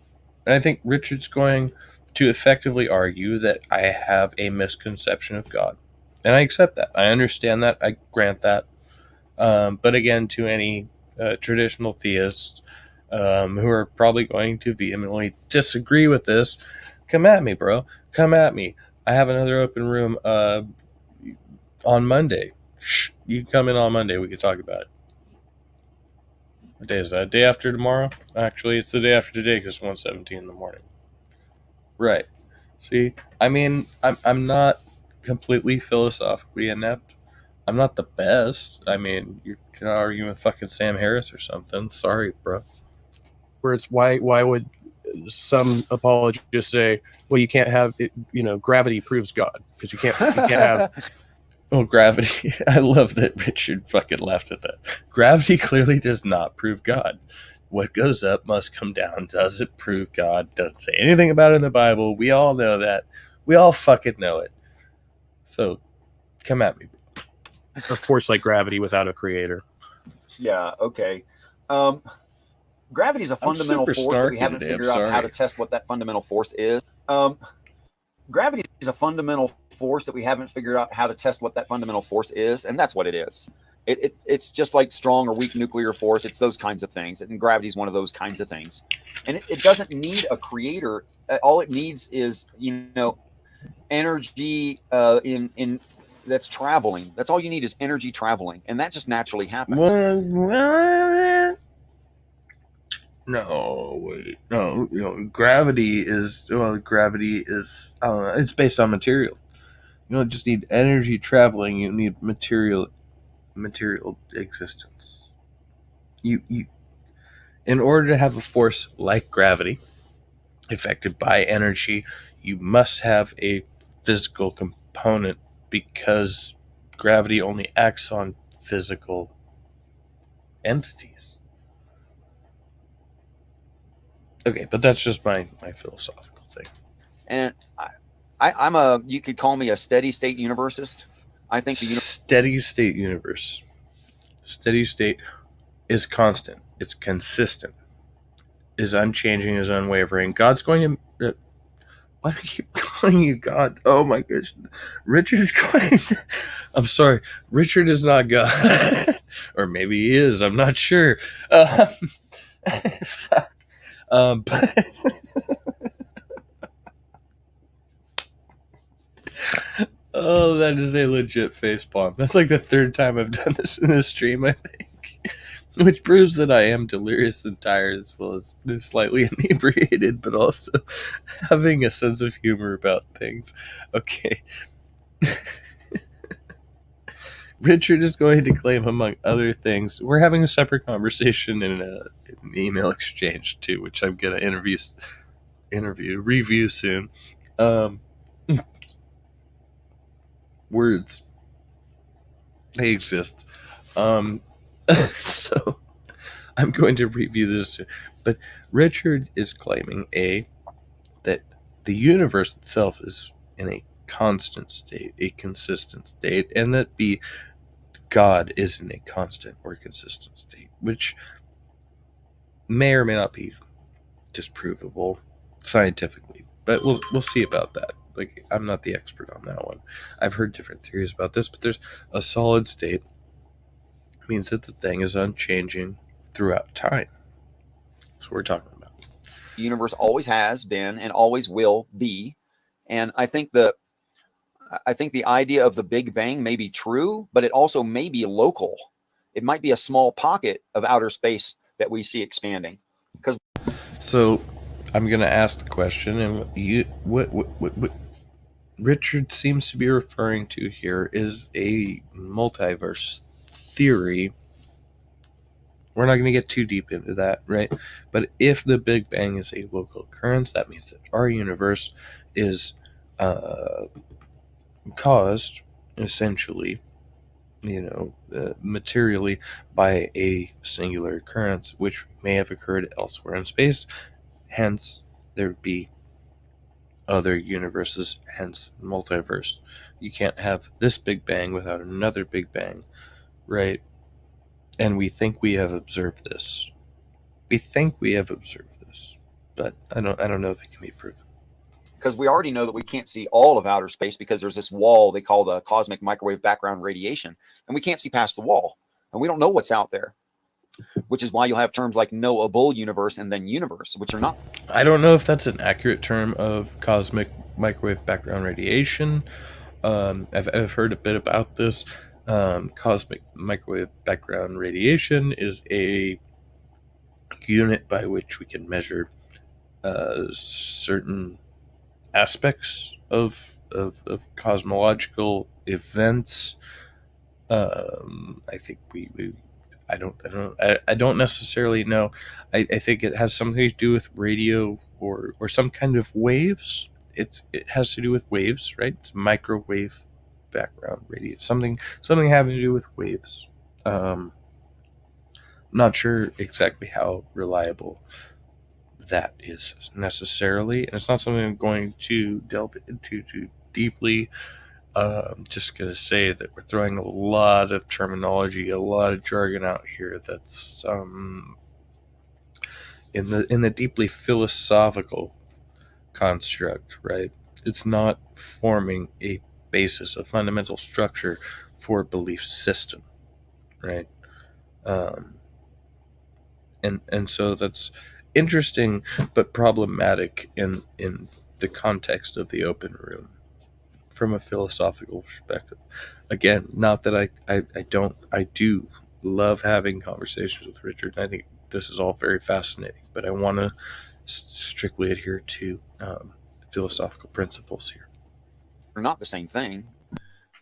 And I think Richard's going to effectively argue that I have a misconception of God. And I accept that. I understand that. I grant that. But again, to any traditional theists who are probably going to vehemently disagree with this, come at me, bro. Come at me. I have another open room on Monday. You can come in on Monday. We can talk about it. What day is that? Day after tomorrow? Actually, it's the day after today because it's 1:17 in the morning. Right. See, I mean, I'm not completely philosophically inept. I'm not the best. I mean, you're not arguing with fucking Sam Harris or something. Sorry, bro.
where it's why would some apologists say, well, you can't have it, gravity proves God, because you can't have
Oh, gravity. I love that Richard fucking laughed at that. Gravity clearly does not prove God. What goes up must come down. Does it prove God? Doesn't say anything about it in the Bible. We all know that. We all fucking know it. So, come at me.
a force like gravity without a creator.
Yeah. Okay. Gravity is a fundamental
super
force that we
snarky
haven't
today, I'm
figured out how
sorry.
to test what that fundamental force is. Gravity is a fundamental force that we haven't figured out how to test what that fundamental force is, and that's what it is. It's just like strong or weak nuclear force. It's those kinds of things, and gravity is one of those kinds of things. And it doesn't need a creator. All it needs is energy in that's traveling. That's all you need is energy traveling, and that just naturally happens.
What? No, wait. No, gravity is, I don't know, it's based on material. You don't just need energy traveling, you need material existence. You in order to have a force like gravity affected by energy, you must have a physical component, because gravity only acts on physical entities. Okay, but that's just my philosophical thing.
And I'm you could call me a steady state universist. I think the
Steady state universe. Steady state is constant. It's consistent. Is unchanging. Is unwavering. God's going to. Why do I keep calling you God? Oh my gosh, Richard is going. I'm sorry, Richard is not God, or maybe he is. I'm not sure. But Oh, that is a legit facepalm. That's like the third time I've done this in this stream, I think. Which proves that I am delirious and tired, as well as slightly inebriated, but also having a sense of humor about things. Okay. Richard is going to claim, among other things, we're having a separate conversation in an email exchange too, which I'm going to review soon. Words, they exist. So I'm going to review this soon. But Richard is claiming that the universe itself is in a constant state, a consistent state, and that God is in a constant or consistent state, which may or may not be disprovable scientifically, but we'll see about that. Like, I'm not the expert on that one. I've heard different theories about this, but there's a solid state means that the thing is unchanging throughout time. That's what we're talking about.
The universe always has been and always will be, and I think the idea of the Big Bang may be true, but it also may be local. It might be a small pocket of outer space that we see expanding.
So I'm going to ask the question, and what Richard seems to be referring to here is a multiverse theory. We're not going to get too deep into that, right? But if the Big Bang is a local occurrence, that means that our universe is caused, essentially, materially by a singular occurrence, which may have occurred elsewhere in space. Hence, there would be other universes, hence multiverse. You can't have this Big Bang without another Big Bang, right? And we think we have observed this. But I don't know if it can be proven.
Because we already know that we can't see all of outer space because there's this wall they call the cosmic microwave background radiation, and we can't see past the wall, and we don't know what's out there, which is why you'll have terms like knowable universe and then universe, which are not.
I don't know if that's an accurate term of cosmic microwave background radiation. I've heard a bit about this. Cosmic microwave background radiation is a unit by which we can measure certain aspects of cosmological events. I think I don't necessarily know. I think it has something to do with radio or some kind of waves. It has to do with waves, right? It's microwave background radio. Something having to do with waves. Not sure exactly how reliable that is necessarily, and it's not something I'm going to delve into too deeply. Just going to say that we're throwing a lot of terminology, a lot of jargon out here that's in the deeply philosophical construct, right? It's not forming a basis, a fundamental structure for a belief system, right? And so that's interesting but problematic in the context of the open room from a philosophical perspective. Again, not that I do love having conversations with Richard. I think this is all very fascinating, but I want to strictly adhere to philosophical principles here.
They're not the same thing.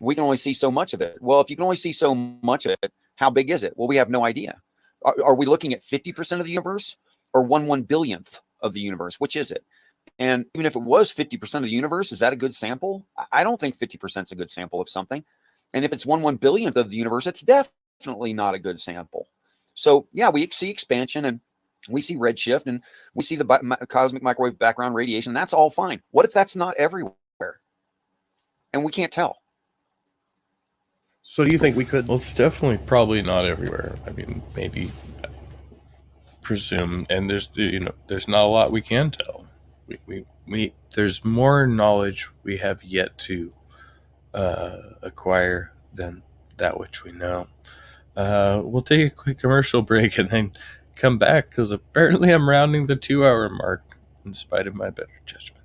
We can only see so much of it. Well, if you can only see so much of it, how big is it? Well, we have no idea. Are we looking at 50% of the universe or 1/1 billionth of the universe? Which is it? And even if it was 50% of the universe, is that a good sample? I don't think 50% is a good sample of something. And if it's 1/1 billionth of the universe, it's definitely not a good sample. So yeah, we see expansion and we see redshift and we see the cosmic microwave background radiation. That's all fine. What if that's not everywhere? And we can't tell.
So do you think we could?
Well, it's definitely probably not everywhere. I mean, maybe presume, and there's not a lot we can tell. We there's more knowledge we have yet to acquire than that which we know. We'll take a quick commercial break and then come back, because apparently I'm rounding the 2-hour mark in spite of my better judgment.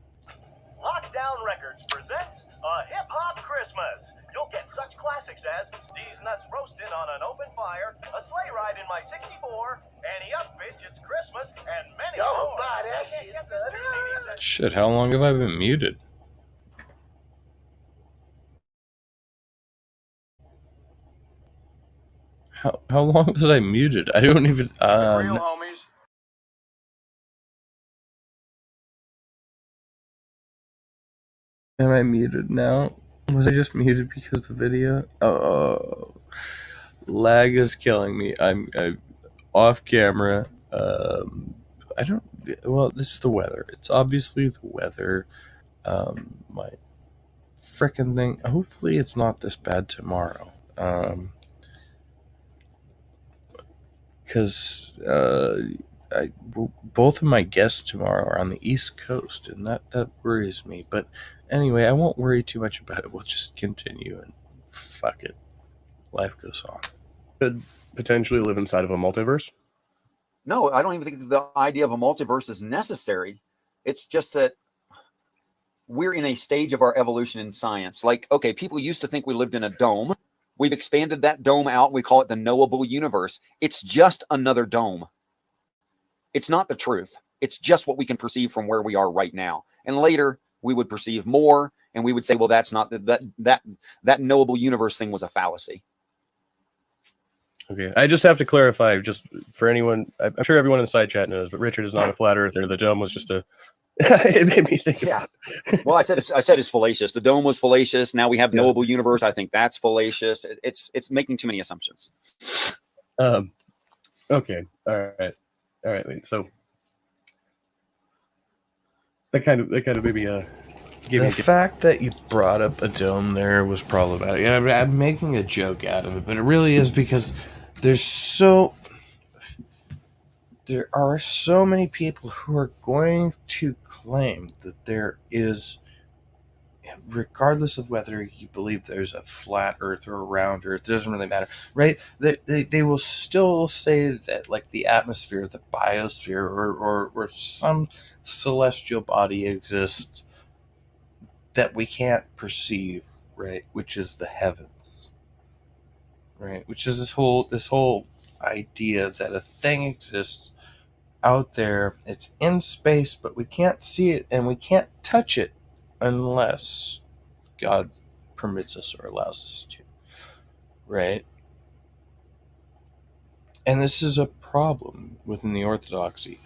Lockdown Records Records presents a Hip Hop Christmas. You'll get such classics as These Nuts Roasted on an Open Fire, A Sleigh Ride in My 64, Annie Up Bitch, It's Christmas, and many more.
buy that shit,
Get this 2 CD set.
Shit, how long have I been muted? How long was I muted? I don't even.
Real homies.
Am I muted now? Was I just muted because of the video? Oh, lag is killing me. I'm off camera. I don't. Well, this is the weather. It's obviously the weather. My frickin' thing. Hopefully, it's not this bad tomorrow. Because both of my guests tomorrow are on the East Coast, and that worries me. But anyway, I won't worry too much about it. We'll just continue and fuck it. Life goes on.
Could potentially live inside of a multiverse.
No, I don't even think the idea of a multiverse is necessary. It's just that we're in a stage of our evolution in science. Like, okay, people used to think we lived in a dome. We've expanded that dome out. We call it the knowable universe. It's just another dome. It's not the truth. It's just what we can perceive from where we are right now. And later we would perceive more, and we would say, well, that's not that knowable universe thing was a fallacy.
Okay, I just have to clarify, just for anyone. I'm sure everyone in the side chat knows, but Richard is not a flat earther. The dome was just a. It made me think.
Yeah. Well, I said it's fallacious. The dome was fallacious. Now we have knowable universe. I think that's fallacious. It's making too many assumptions.
Okay. All right. Wait. So that kind of maybe
The fact that you brought up a dome there was problematic. Yeah, I'm making a joke out of it, but it really is because there are so many people who are going to claim that there is, regardless of whether you believe there's a flat earth or a round earth, it doesn't really matter, right? They will still say that, like, the atmosphere, the biosphere, or some celestial body exists that we can't perceive, right? Which is the heavens, right? Which is this whole idea that a thing exists out there. It's in space, but we can't see it and we can't touch it unless God permits us or allows us to, right? And this is a problem within the orthodoxy.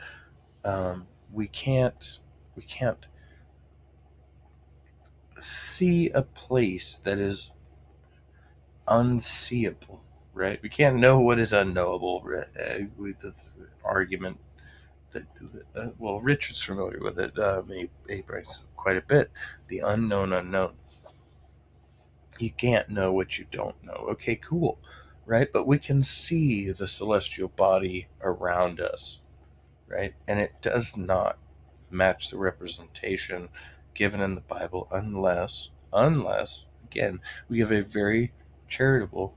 We can't see a place that is unseeable, right? We can't know what is unknowable. Right? This argument that, well, Richard's familiar with it. He brings quite a bit. The unknown unknown. You can't know what you don't know. Okay, cool, right? But we can see the celestial body around us, right? And it does not match the representation given in the Bible unless again, we have a very charitable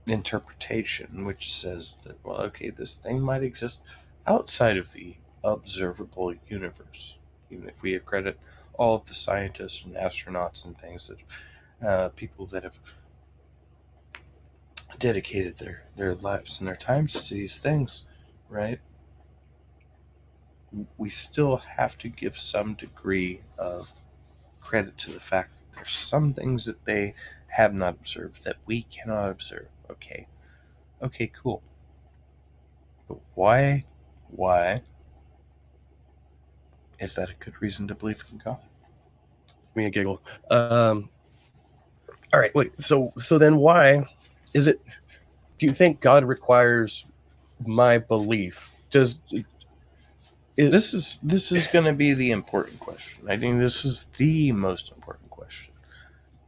interpretation which says that, well, okay, this thing might exist outside of the observable universe, even if we accredit all of the scientists and astronauts and things that people that have dedicated their lives and their times to these things, right? We still have to give some degree of credit to the fact that there's some things that they have not observed that we cannot observe. Okay, cool. But why is that a good reason to believe in God?
Give me a giggle. All right, wait. So then, why is it? Do you think God requires my belief? This
is going to be the important question. I think this is the most important question.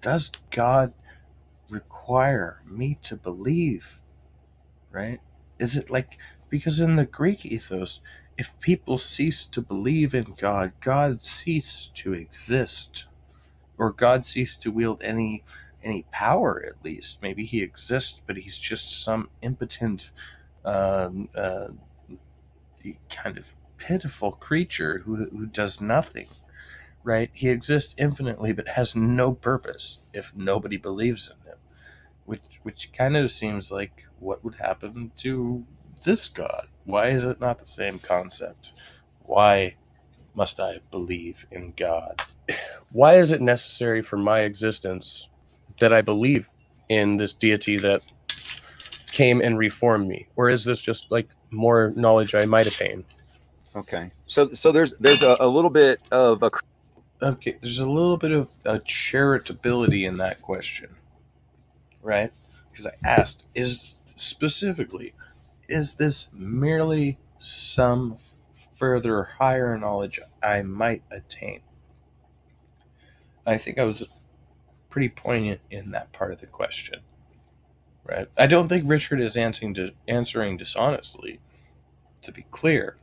Does God require me to believe? Right? Is it like, because in the Greek ethos, if people cease to believe in God, God ceased to exist, or God ceased to wield any power. At least maybe he exists, but he's just some impotent kind of pitiful creature who does nothing, right? He exists infinitely but has no purpose if nobody believes in him, which kind of seems like what would happen to this God. Why is it not the same concept? Why must I believe in God?
Why is it necessary for my existence that I believe in this deity that came and reformed me? Or is this just like more knowledge I might attain?
Okay. So there's a little bit of a
Okay, there's a little bit of a charitability in that question, right? Because I asked, is this merely some further higher knowledge I might attain? I think I was pretty poignant in that part of the question, right? I don't think Richard is answering dishonestly. To be clear,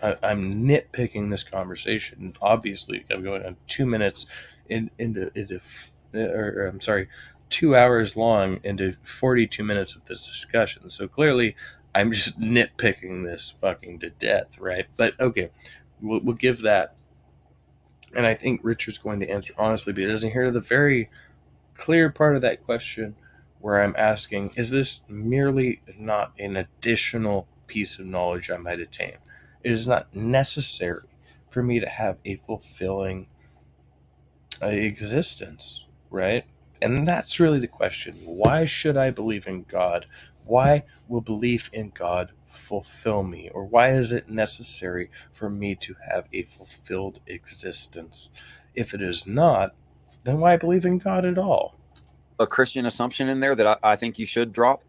I'm nitpicking this conversation. Obviously, I'm going on 2 minutes or I'm sorry, 2 hours long into 42 minutes of this discussion. So clearly, I'm just nitpicking this fucking to death, right? But okay, we'll give that. And I think Richard's going to answer honestly, but he doesn't hear the very clear part of that question where I'm asking, is this merely not an additional piece of knowledge I might attain? It is not necessary for me to have a fulfilling existence, right? And that's really the question. Why should I believe in God? Why will belief in God fulfill me? Or why is it necessary for me to have a fulfilled existence? If it is not, then why believe in God at all?
a Christian assumption in there that I think you should drop.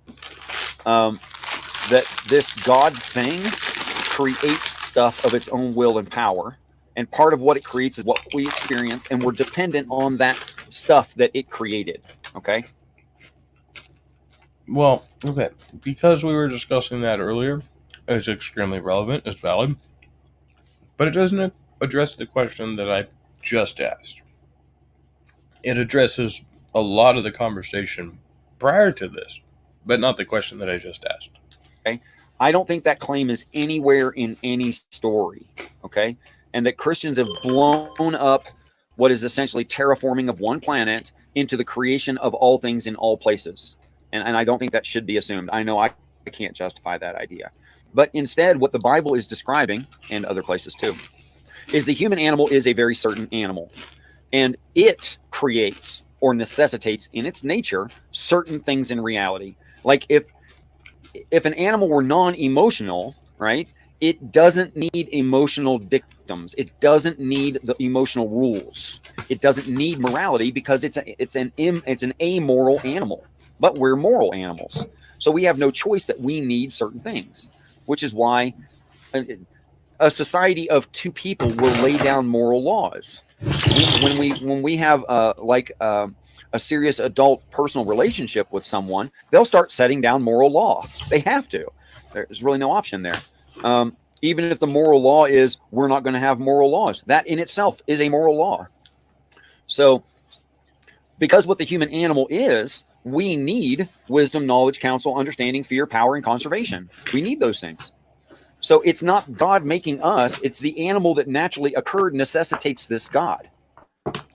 That this God thing creates stuff of its own will and power. And part of what it creates is what we experience, and we're dependent on that stuff that it created. Okay?
Well, okay. Because we were discussing that earlier, it's extremely relevant, it's valid, but it doesn't address the question that I just asked. It addresses a lot of the conversation prior to this, but not the question that I just asked.
Okay? I don't think that claim is anywhere in any story. Okay? And that Christians have blown up what is essentially terraforming of one planet into the creation of all things in all places. And I don't think that should be assumed. I know I can't justify that idea. But instead, what the Bible is describing, and other places too, is the human animal is a very certain animal. And it creates or necessitates in its nature certain things in reality. Like if an animal were non-emotional, right, it doesn't need emotional dictums. It doesn't need the emotional rules. It doesn't need morality because it's an amoral animal. But we're moral animals, so we have no choice that we need certain things, which is why a society of two people will lay down moral laws. When we have a serious adult personal relationship with someone, they'll start setting down moral law. They have to. There's really no option there. Even if the moral law is we're not going to have moral laws, that in itself is a moral law. So, because what the human animal is, we need wisdom, knowledge, counsel, understanding, fear, power, and conservation. We need those things. So it's not God making us, it's the animal that naturally occurred necessitates this God.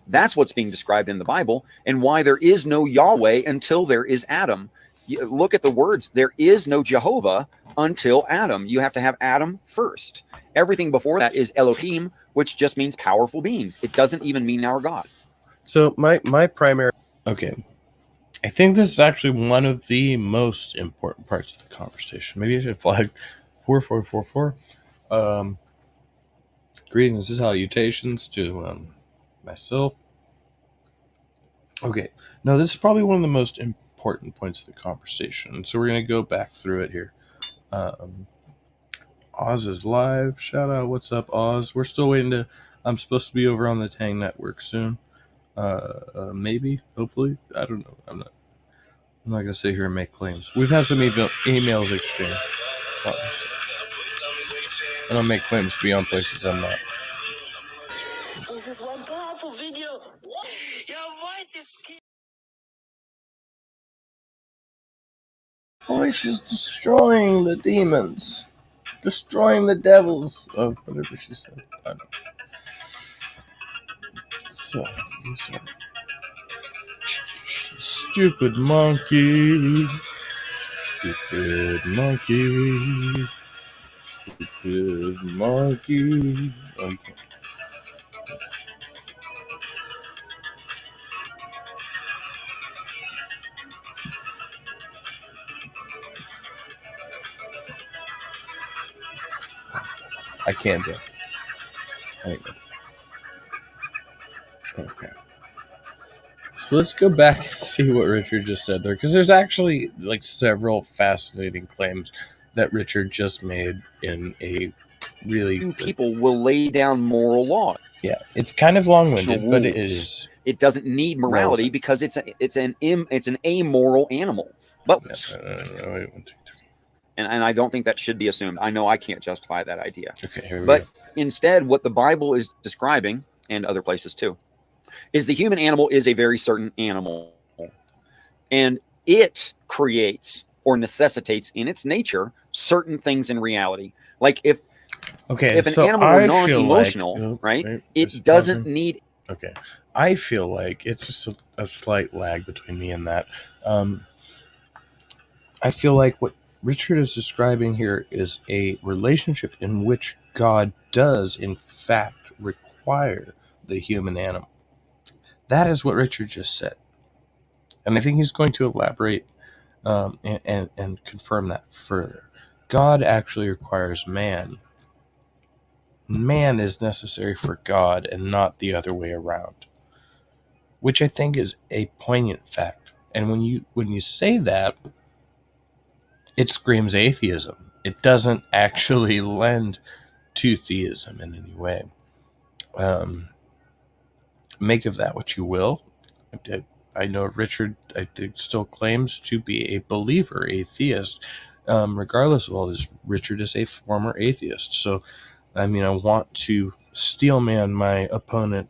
That's what's being described in the Bible, and why there is no Yahweh until there is Adam. You look at the words, there is no Jehovah until Adam. You have to have Adam first. Everything before that is Elohim, which just means powerful beings. It doesn't even mean our God.
So my primary...
Okay. I think this is actually one of the most important parts of the conversation. Maybe I should flag 4444. Greetings and salutations to myself. Okay. No, this is probably one of the most important points of the conversation. So we're going to go back through it here. Oz is live. Shout out. What's up, Oz? We're still waiting to... I'm supposed to be over on the Tang Network soon. Maybe. Hopefully. I don't know. I'm not going to sit here and make claims. We've had some emails exchanged. I don't make claims to be on places I'm not.
This is one powerful video. Your voice is...
Voice is destroying the demons. Destroying the devils. Oh, whatever she said. I don't know. So, stupid monkey. Stupid monkey. Stupid monkey. Okay. I can't dance. Anyway. Okay. So let's go back and see what Richard just said there, because there's actually like several fascinating claims that Richard just made in a really
people will lay down moral law.
Yeah, it's kind of long-winded, but it is.
It doesn't need morality
relevant.
because it's an amoral animal. But and I don't think that should be assumed. I know I can't justify that idea.
Okay, here we
but
go.
Instead, what the Bible is describing, and other places too, is the human animal is a very certain animal, and it creates or necessitates in its nature certain things in reality. Like if an animal were non-emotional, right, it doesn't need.
Okay, I feel like it's just a slight lag between me and that. I feel like what Richard is describing here is a relationship in which God does, in fact, require the human animal. That is what Richard just said. And I think he's going to elaborate and confirm that further. God actually requires man. Man is necessary for God and not the other way around, which I think is a poignant fact. And when you say that, it screams atheism. It doesn't actually lend to theism in any way. Make of that what you will. I know Richard, I think, still claims to be a believer, a theist. Regardless of all this, Richard is a former atheist. So, I mean, I want to steelman my opponent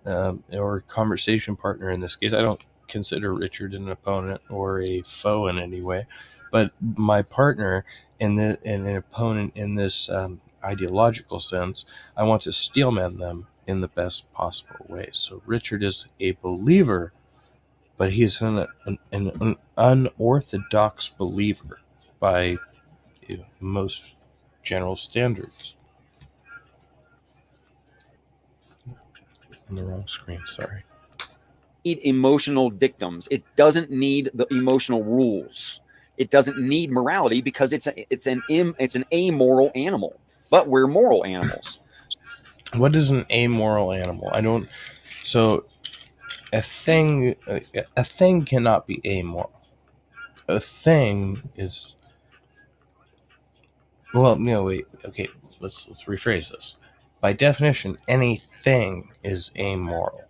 or conversation partner in this case. I don't consider Richard an opponent or a foe in any way, but my partner and an opponent in this ideological sense, I want to steelman them in the best possible way. So Richard is a believer, but he's an unorthodox believer by most general standards. On the wrong screen, sorry.
Need emotional dictums. It doesn't need the emotional rules. It doesn't need morality because it's an amoral animal. But we're moral animals.
What is an amoral animal? I don't. So a thing cannot be amoral. A thing is. Well, no, wait. Okay, let's rephrase this. By definition, anything is amoral.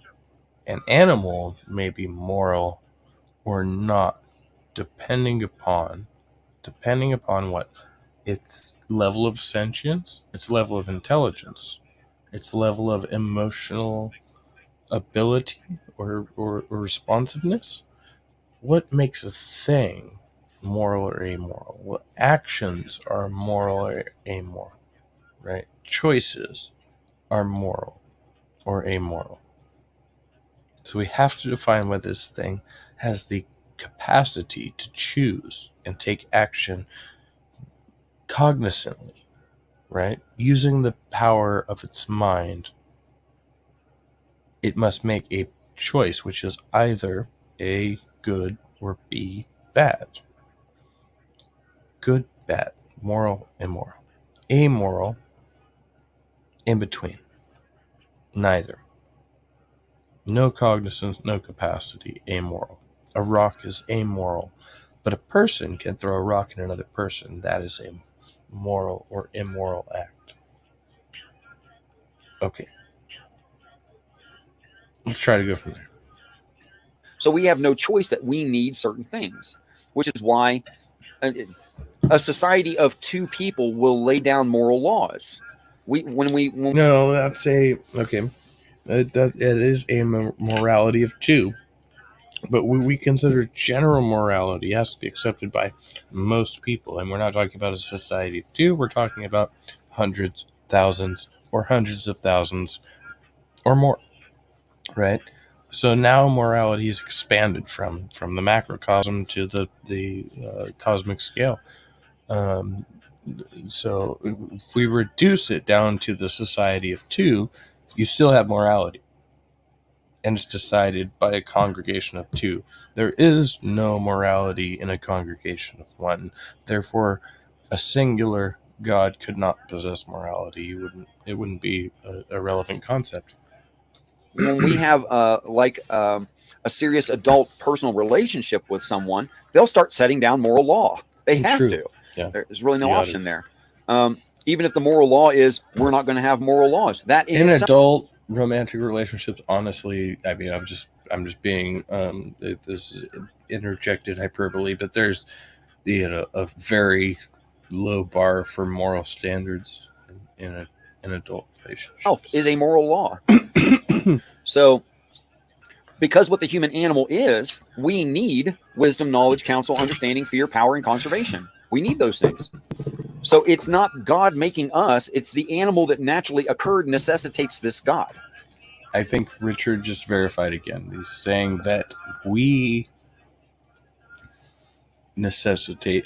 An animal may be moral or not, depending upon what its level of sentience, its level of intelligence, its level of emotional ability or responsiveness. What makes a thing moral or amoral? What actions are moral or amoral? Right? Choices are moral or amoral. So we have to define whether this thing has the capacity to choose and take action cognizantly, right? Using the power of its mind, it must make a choice which is either A, good, or B, bad. Good, bad, moral, immoral. Amoral, in between. Neither. No cognizance, no capacity, amoral. A rock is amoral, but a person can throw a rock at another person. That is a moral or immoral act. Okay. Let's try to go from there.
So we have no choice that we need certain things, which is why a society of two people will lay down moral laws.
No, that's a okay. It is a morality of two. But we consider general morality has to be accepted by most people. And we're not talking about a society of two. We're talking about hundreds, thousands, or hundreds of thousands or more, right? So now morality is expanded from the macrocosm to the cosmic scale. Um, so if we reduce it down to the society of two, you still have morality, and it's decided by a congregation of two. There is no morality in a congregation of one. Therefore, a singular God could not possess morality. It wouldn't be a relevant concept.
When we have a serious adult personal relationship with someone, they'll start setting down moral law. They have
True.
to.
Yeah.
There's really no
You gotta-
option there. Even if the moral law is we're not going to have moral laws, that in
In
itself,
adult romantic relationships, honestly, I mean, I'm just being this is interjected hyperbole, but there's a very low bar for moral standards in an adult relationships.
is a moral law. So, because what the human animal is, we need wisdom, knowledge, counsel, understanding, fear, power, and conservation. We need those things. So it's not God making us, it's the animal that naturally occurred necessitates this God.
I think Richard just verified again. He's saying that we necessitate.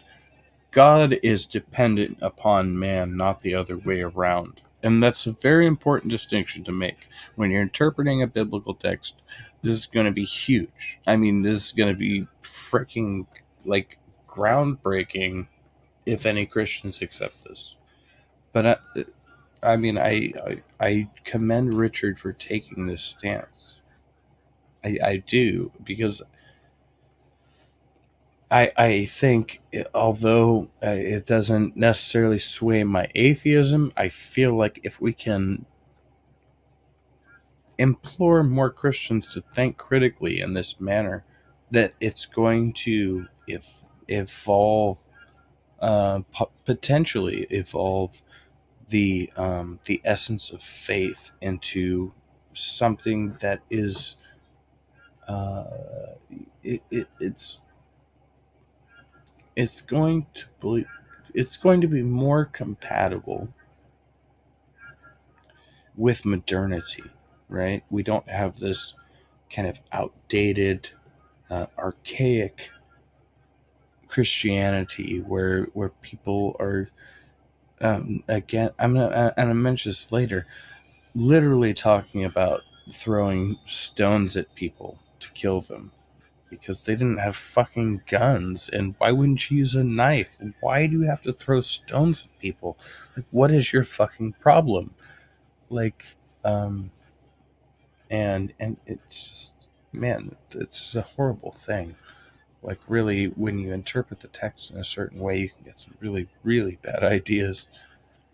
God is dependent upon man, not the other way around. And that's a very important distinction to make. When you're interpreting a biblical text, this is going to be huge. I mean, this is going to be freaking like groundbreaking if any Christians accept this. But I commend Richard for taking this stance. I do, because I think, although it doesn't necessarily sway my atheism, I feel like if we can implore more Christians to think critically in this manner, that it's going to evolve, potentially evolve the essence of faith into something that is it's it's going to be more compatible with modernity, right? We don't have this kind of outdated, archaic Christianity where people are, again, I mention this later, literally talking about throwing stones at people to kill them because they didn't have fucking guns. And why wouldn't you use a knife? Why do you have to throw stones at people? Like, what is your fucking problem? Like, and it's just, man, it's just a horrible thing. Like, really, when you interpret the text in a certain way, you can get some really, really bad ideas.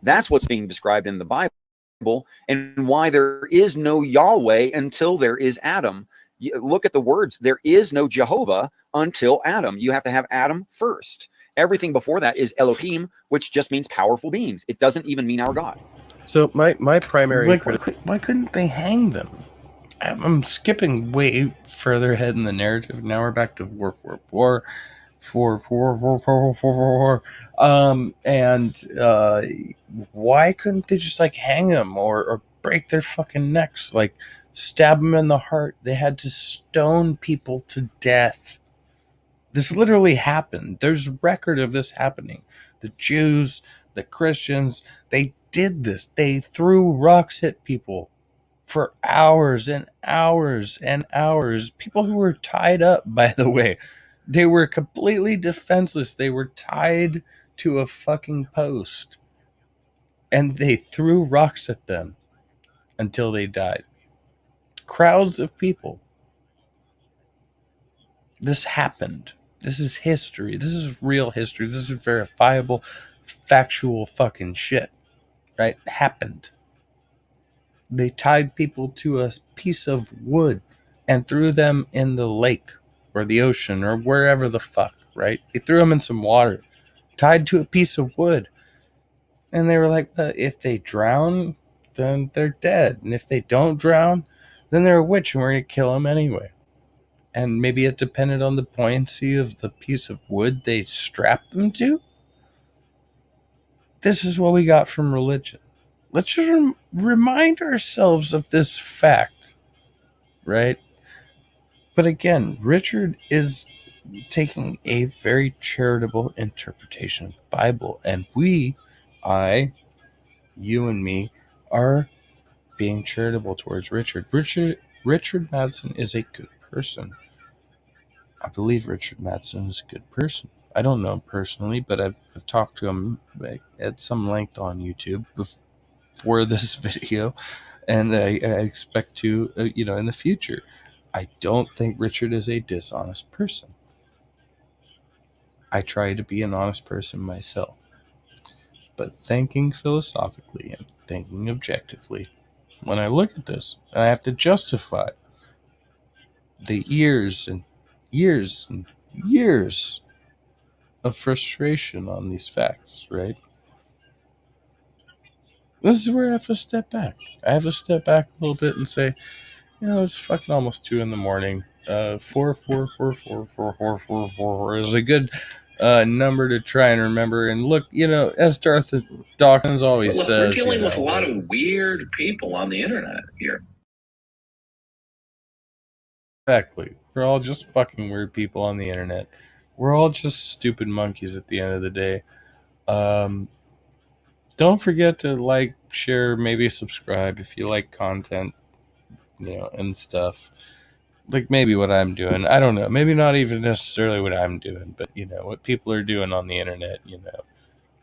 That's what's being described in the Bible, and why there is no Yahweh until there is Adam. Look at the words. There is no Jehovah until Adam. You have to have Adam first. Everything before that is Elohim, which just means powerful beings. It doesn't even mean our God.
So my primary
Like, why couldn't they hang them? I'm skipping way further ahead in the narrative. Now we're back to war. And why couldn't they just like hang them or break their fucking necks, like stab them in the heart? They had to stone people to death. This literally happened. There's record of this happening. The Jews, the Christians, they did this. They threw rocks at people for hours and hours and hours. People who were tied up, by the way, they were completely defenseless. They were tied to a fucking post, and they threw rocks at them until they died. Crowds of people. This happened. This is history. This is real history. This is verifiable, factual fucking shit. Right? It happened. They tied people to a piece of wood and threw them in the lake or the ocean or wherever the fuck, right? They threw them in some water, tied to a piece of wood. And they were like, if they drown, then they're dead. And if they don't drown, then they're a witch and we're going to kill them anyway. and maybe it depended on the buoyancy of the piece of wood they strapped them to. This is what we got from religion. Let's just remind ourselves of this fact, right? But again, Richard is taking a very charitable interpretation of the Bible, and you and me, are being charitable towards Richard. Richard Madsen is a good person. I believe Richard Madsen is a good person. I don't know him personally, but I've talked to him at some length on YouTube before this video, and I expect to, in the future. I don't think Richard is a dishonest person. I try to be an honest person myself. But thinking philosophically and thinking objectively, when I look at this, and I have to justify the years and years and years of frustration on these facts, right? This is where I have to step back. I have to step back a little bit and say, it's fucking almost 2 a.m. 4 is a good number to try and remember. And look, as Darth Dawkins always says,
we're dealing with a lot of weird people on the internet here.
Exactly. We're all just fucking weird people on the internet. We're all just stupid monkeys at the end of the day. Don't forget to like, share, maybe subscribe if you like content, and stuff. Like maybe what I'm doing. I don't know. Maybe not even necessarily what I'm doing, but what people are doing on the internet, You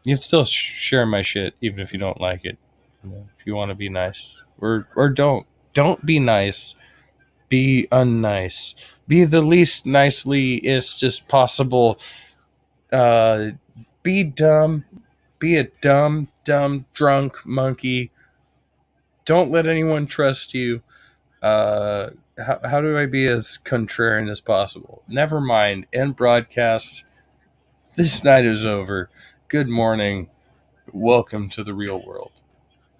can still share my shit even if you don't like it. If you want to be nice. Or don't. Don't be nice. Be unnice. Be the least nicelyest as possible. Be dumb. Be a dumb, drunk monkey. Don't let anyone trust you. How do I be as contrarian as possible? Never mind. End broadcast. This night is over. Good morning. Welcome to the real world.